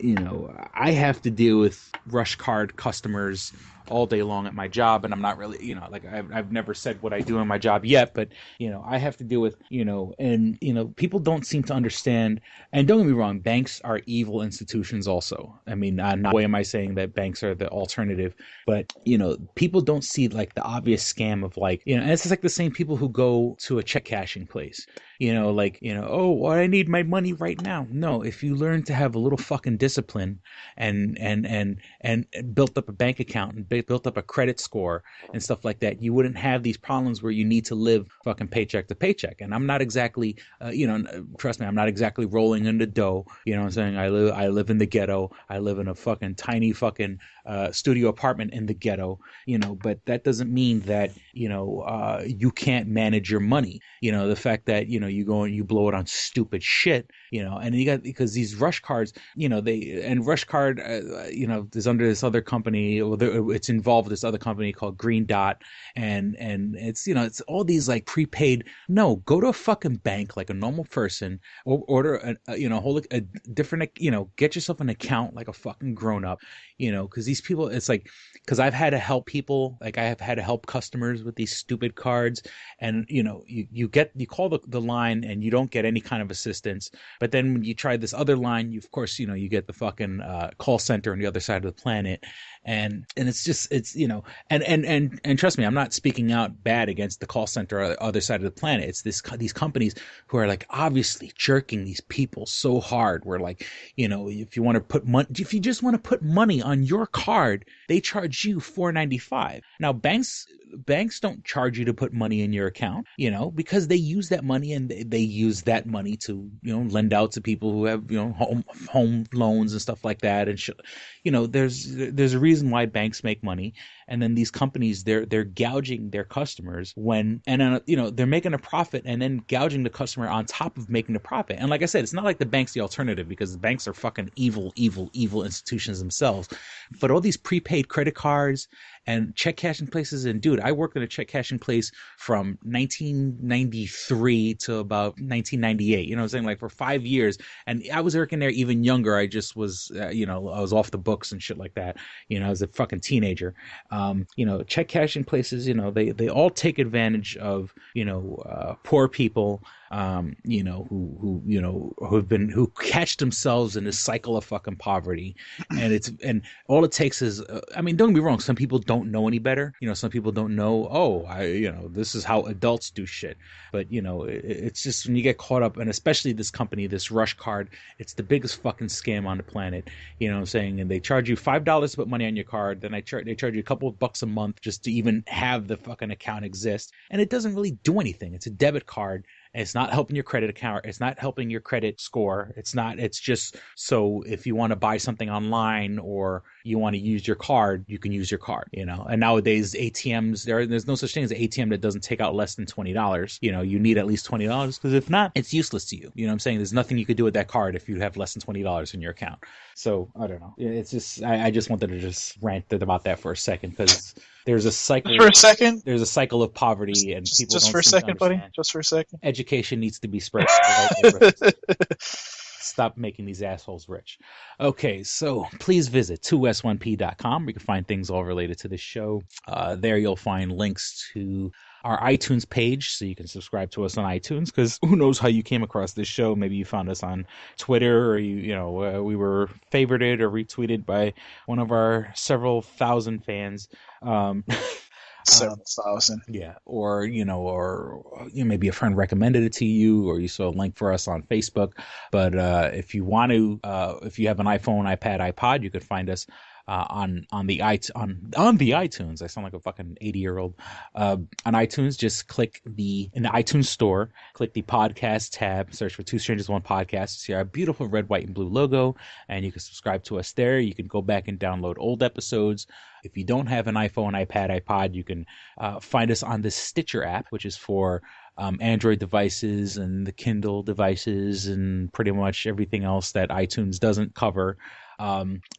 I have to deal with Rush card customers all day long at my job, and I'm not really, like I've never said what I do in my job yet, but I have to deal with, and people don't seem to understand. And don't get me wrong, banks are evil institutions also. I mean, not way am I saying that banks are the alternative, but people don't see like the obvious scam of like, and it's just like the same people who go to a check cashing place. Oh, well, I need my money right now. No, if you learn to have a little fucking discipline and built up a bank account and built up a credit score and stuff like that, you wouldn't have these problems where you need to live fucking paycheck to paycheck. And I'm not exactly, trust me, I'm not exactly rolling in the dough. You know what I'm saying? I live in the ghetto. I live in a fucking tiny fucking studio apartment in the ghetto, but that doesn't mean that, you can't manage your money. The fact that, you go and you blow it on stupid shit, and you got, because these Rush cards, Rush card, is under this other company, it's involved with this other company called Green Dot, and it's, it's all these like prepaid. No, go to a fucking bank like a normal person, or order hold a different, get yourself an account like a fucking grown up, because these people, it's like, because I've had to help people, like I have had to help customers with these stupid cards, and you call the line and you don't get any kind of assistance, but then when you try this other line, of course you get the fucking call center on the other side of the planet, and it's just, it's and trust me, I'm not speaking out bad against the call center or the other side of the planet. It's these companies who are like obviously jerking these people so hard, where like if you want to put money, if you just want to put money on your card, they charge you $4.95. Now banks don't charge you to put money in your account, because they use that money, and they use that money to lend out to people who have home loans and stuff like that. And there's a reason why banks make money, and then these companies, they're gouging their customers they're making a profit and then gouging the customer on top of making a profit. And like I said, it's not like the bank's the alternative, because the banks are fucking evil institutions themselves. But all these prepaid credit cards and check cashing places, and dude, I worked in a check cashing place from 1993 to about 1998. You know what I'm saying? Like for 5 years, and I was working there even younger. I just was, I was off the books and shit like that. As a fucking teenager. Check cashing places, they all take advantage of, poor people, who catch themselves in this cycle of fucking poverty. And all it takes is, don't get me wrong, some people don't know any better. Some people don't know, this is how adults do shit. But, it's just when you get caught up, and especially this company, this Rush card, it's the biggest fucking scam on the planet. You know what I'm saying? And they charge you $5 to put money on your card. Then they charge you a couple of bucks a month just to even have the fucking account exist. And it doesn't really do anything. It's a debit card. It's not helping your credit account. It's not helping your credit score. It's just so if you want to buy something online or you want to use your card, you can use your card, And nowadays ATMs, there's no such thing as an ATM that doesn't take out less than $20. You need at least $20 because if not, it's useless to you. You know what I'm saying? There's nothing you could do with that card if you have less than $20 in your account. So I don't know. It's just, I just wanted to just rant about that for a second because there's a cycle. For a second? There's a cycle of poverty and people just don't for a seem to second, buddy. understand. Just for a second. Education needs to be spread to the right neighborhoods. Stop making these assholes rich. Okay, so please visit 2s1p.com. You can find things all related to this show. There you'll find links to our iTunes page, so you can subscribe to us on iTunes, because who knows how you came across this show. Maybe you found us on Twitter, or we were favorited or retweeted by one of our several thousand fans. Several thousand. Yeah. Or maybe a friend recommended it to you, or you saw a link for us on Facebook. But if you want to, if you have an iPhone, iPad, iPod, you could find us on the iTunes. I sound like a fucking 80-year-old. On iTunes, just click in the iTunes store, click the podcast tab, search for Two Strangers One Podcast. See our beautiful red, white, and blue logo, and you can subscribe to us there. You can go back and download old episodes. If you don't have an iPhone, iPad, iPod, you can find us on the Stitcher app, which is for Android devices and the Kindle devices and pretty much everything else that iTunes doesn't cover.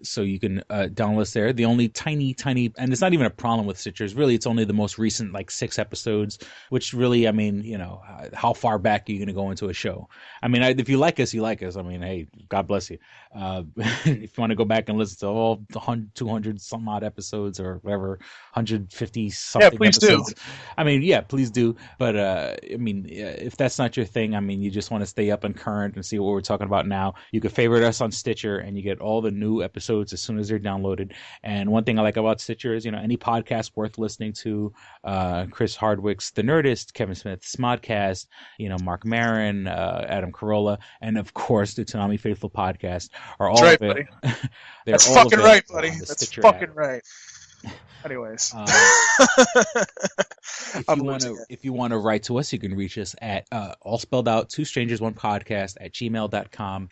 So you can download us there. The only tiny, and it's not even a problem with Stitcher. Really, it's only the most recent, 6 episodes, which really, how far back are you going to go into a show? If you like us, you like us. Hey, God bless you. If you want to go back and listen to all the 200 some odd episodes or whatever, 150 something episodes. Do. Please do. But, if that's not your thing, you just want to stay up and current and see what we're talking about now, you can favorite us on Stitcher and you get all the new episodes as soon as they're downloaded. And one thing I like about Stitcher is, any podcast worth listening to, Chris Hardwick's The Nerdist, Kevin Smith's Smodcast, Mark Maron, Adam Carolla, and of course the Tsunami Faithful podcast are all That's right, of it. buddy. That's fucking right, buddy. That's Stitcher fucking app. right. Anyways, if you want to write to us, you can reach us at all spelled out Two Strangers One Podcast at gmail.com.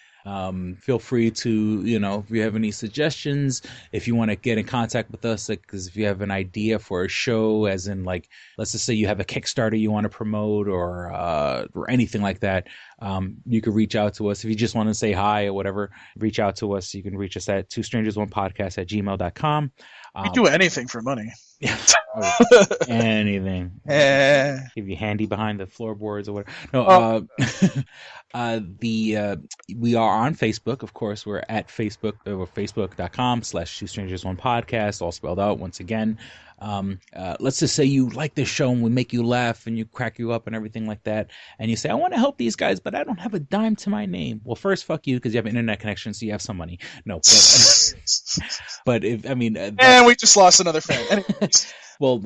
Feel free to, if you have any suggestions, if you want to get in contact with us, because if you have an idea for a show, as in let's just say you have a Kickstarter you want to promote or anything like that, you can reach out to us. If you just want to say hi or whatever, reach out to us. You can reach us at twostrangersonepodcast at gmail.com. We do anything for money. Anything. Give you handy behind the floorboards or whatever. No, we are on Facebook, of course. We're at Facebook, facebook.com/Two Strangers One Podcast, all spelled out once again. Let's just say you like this show and we make you laugh and you crack you up and everything like that, and you say, I want to help these guys, but I don't have a dime to my name. Well, first, fuck you, because you have an internet connection, so you have some money. No, but if and we just lost another fan. Anyways. Well,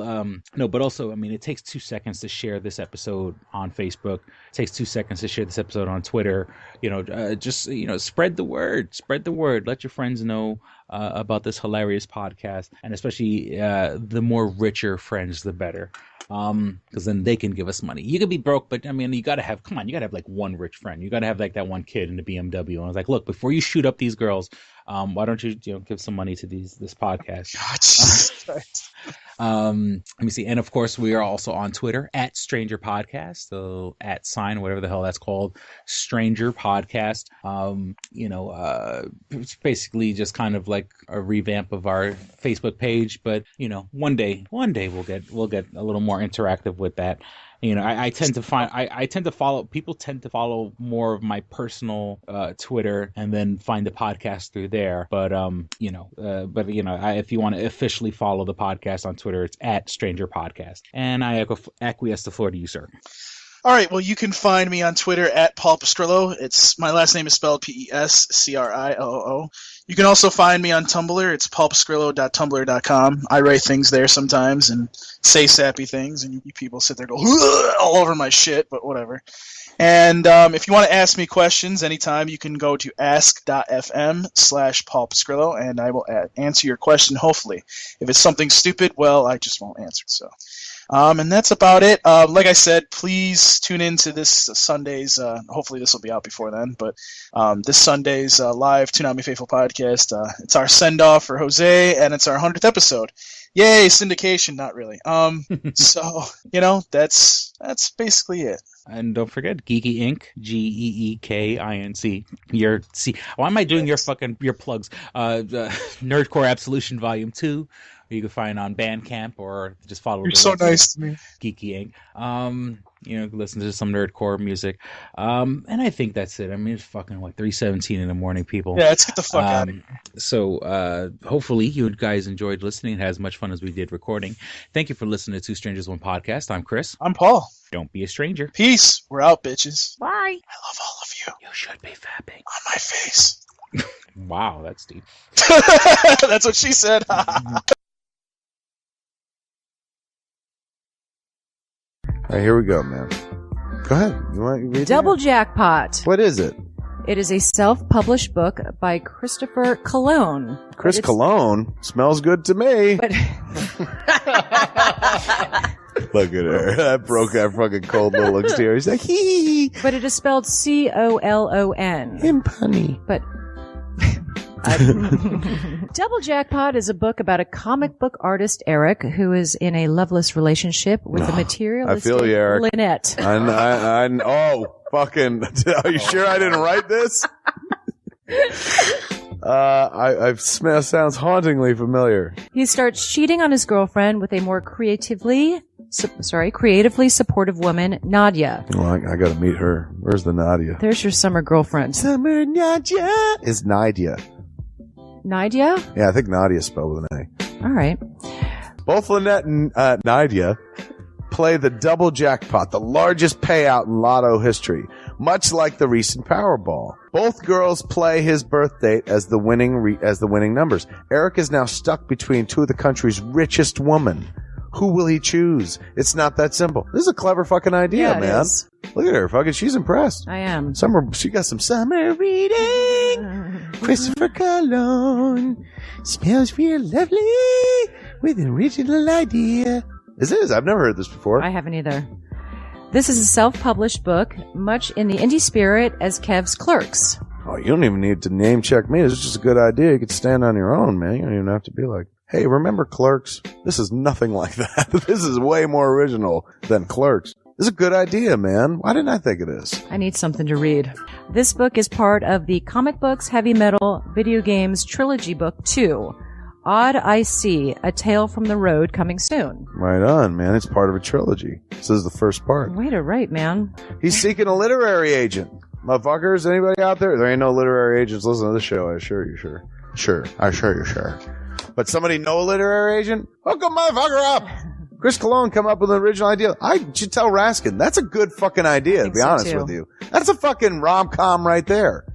no, but also, it takes 2 seconds to share this episode on Facebook. It takes 2 seconds to share this episode on Twitter. Spread the word. Spread the word. Let your friends know about this hilarious podcast, and especially the more richer friends, the better. Because then they can give us money. You could be broke, but you gotta have one rich friend. You gotta have that one kid in the BMW. And I was like, look, before you shoot up these girls, why don't you give some money to this podcast? Let me see. And of course, we are also on Twitter at Stranger Podcast. So @ whatever the hell that's called, Stranger Podcast. It's basically just kind of like a revamp of our Facebook page. But one day we'll get a little more interactive with that. I tend to follow more of my personal Twitter and then find the podcast through there. But if you want to officially follow the podcast on Twitter, it's at Stranger Podcast. And I acquiesce the floor to you, sir. All right, well, you can find me on Twitter at Paul Pascrillo. My last name is spelled Pescrilloo. You can also find me on Tumblr. It's paulpascrillo.tumblr.com. I write things there sometimes and say sappy things, and you people sit there and go all over my shit, but whatever. And if you want to ask me questions anytime, you can go to ask.fm/Paul Pascrillo, and I will answer your question, hopefully. If it's something stupid, well, I just won't answer. So, And that's about it. Like I said, please tune in to this Sunday's, hopefully this will be out before then, but this Sunday's live Toonami Faithful podcast. It's our send-off for Jose, and it's our 100th episode. Yay, syndication, not really. So, that's basically it. And don't forget Geeky Inc. GEEKINC. Why am I doing your plugs? Nerdcore Absolution Volume 2. You can find on Bandcamp or just follow. You're so nice to me. Geeky Inc. Listen to some nerdcore music. And I think that's it. I mean, it's fucking 3:17 in the morning, people. Yeah, let's get the fuck out of here. So hopefully you guys enjoyed listening and had as much fun as we did recording. Thank you for listening to Two Strangers One Podcast. I'm Chris. I'm Paul. Don't be a stranger. Peace. We're out, bitches. Bye. I love all of you. You should be fapping. On my face. Wow, that's deep. That's what she said. All right, here we go, man. Go ahead. You want to read Double it? Jackpot. What is it? It is a self-published book by Christopher Cologne. Chris Cologne smells good to me. But Look at her. That broke that fucking cold little exterior. He's like, hee. but it is spelled COLON. Him punny. But Double Jackpot is a book about a comic book artist, Eric, who is in a loveless relationship with a materialistic I feel you, Eric. Lynette. Oh, fucking. Are you sure I didn't write this? Sounds hauntingly familiar. He starts cheating on his girlfriend with a more creatively supportive woman, Nadia. Well, I gotta meet her. Where's the Nadia? There's your summer girlfriend. Summer Nadia is Nadia. Nadia? Yeah, I think Nadia is spelled with an All right. A. Both Lynette and Nadia play the double jackpot, the largest payout in lotto history, much like the recent Powerball. Both girls play his birth date as the winning numbers. Eric is now stuck between two of the country's richest women. Who will he choose? It's not that simple. This is a clever fucking idea, Yeah, it man. is. Look at her, fucking. She's impressed. I am. She got some summer reading. Christopher Cologne smells real lovely with an original idea. This is. I've never heard this before. I haven't either. This is a self-published book, much in the indie spirit as Kev's Clerks. Oh, you don't even need to name check me. This is just a good idea. You could stand on your own, man. You don't even have to be like, hey, remember Clerks? This is nothing like that. This is way more original than Clerks. This is a good idea, man. Why didn't I think of this? I need something to read. This book is part of the Comic Books, Heavy Metal, Video Games Trilogy Book 2. Odd I See, A Tale from the Road, coming soon. Right on, man. It's part of a trilogy. This is the first part. Way to write, man. He's seeking a literary agent. Motherfuckers, anybody out there? There ain't no literary agents listening to this show, I assure you, sure. Sure. I assure you, sure. But somebody know a literary agent? Hook a motherfucker up! Chris Cologne come up with an original idea. I should tell Raskin. That's a good fucking idea, to be honest with you. That's a fucking rom-com right there.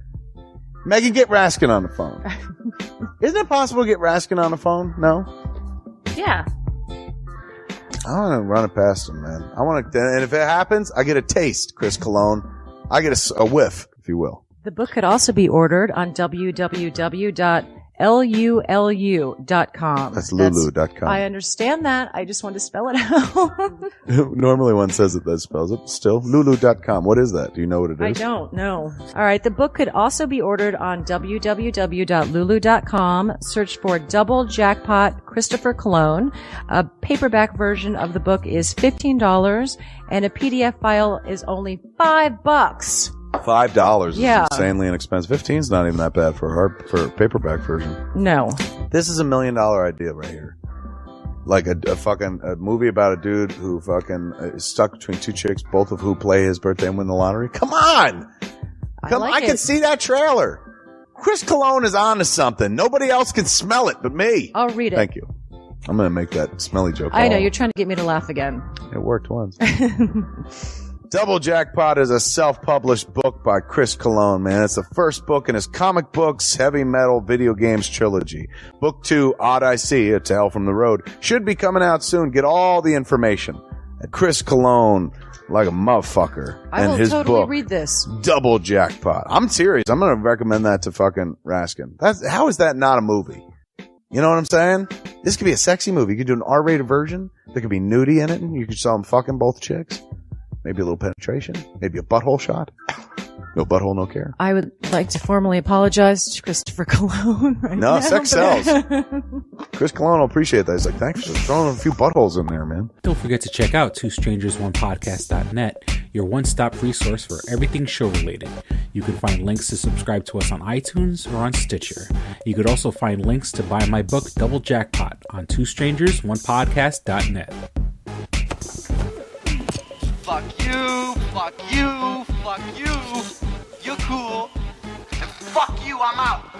Megan, get Raskin on the phone. Isn't it possible to get Raskin on the phone? No? Yeah. I want to run it past him, man. I want to, and if it happens, I get a taste, Chris Cologne. I get a whiff, if you will. The book could also be ordered on www.lulu.com. That's lulu.com. I understand that. I just want to spell it out. Normally one says it, that spells it. Still, lulu.com. What is that? Do you know what it is? I don't know. All right. The book could also be ordered on www.lulu.com. Search for Double Jackpot Christopher Cologne. A paperback version of the book is $15 and a PDF file is only $5. $5 is Yeah. insanely inexpensive. 15's not even that bad for a paperback version. No. This is $1 million idea right here. Like a movie about a dude who fucking is stuck between two chicks, both of who play his birthday and win the lottery. Come on! I can see that trailer. Chris Cologne is on to something. Nobody else can smell it but me. I'll read it. Thank you. I'm going to make that smelly joke. I know. You're trying to get me to laugh again. It worked once. Double Jackpot is a self-published book by Chris Cologne, man. It's the first book in his comic books, heavy metal, video games trilogy. Book 2, Odd I See, A Tale from the Road, should be coming out soon. Get all the information at Chris Cologne, like a motherfucker. I will his totally book, read this. Double Jackpot. I'm serious. I'm going to recommend that to fucking Raskin. How is that not a movie? You know what I'm saying? This could be a sexy movie. You could do an R-rated version. There could be nudity in it, and you could show them fucking both chicks. Maybe a little penetration. Maybe a butthole shot. No butthole, no care. I would like to formally apologize to Christopher Cologne right now. No, sex sells. Chris Cologne will appreciate that. He's like, thanks for throwing a few buttholes in there, man. Don't forget to check out twostrangersonePodcast.net, your one-stop resource for everything show-related. You can find links to subscribe to us on iTunes or on Stitcher. You could also find links to buy my book, Double Jackpot, on twostrangersonepodcast.net. Fuck you, fuck you, fuck you. You're cool. And fuck you, I'm out.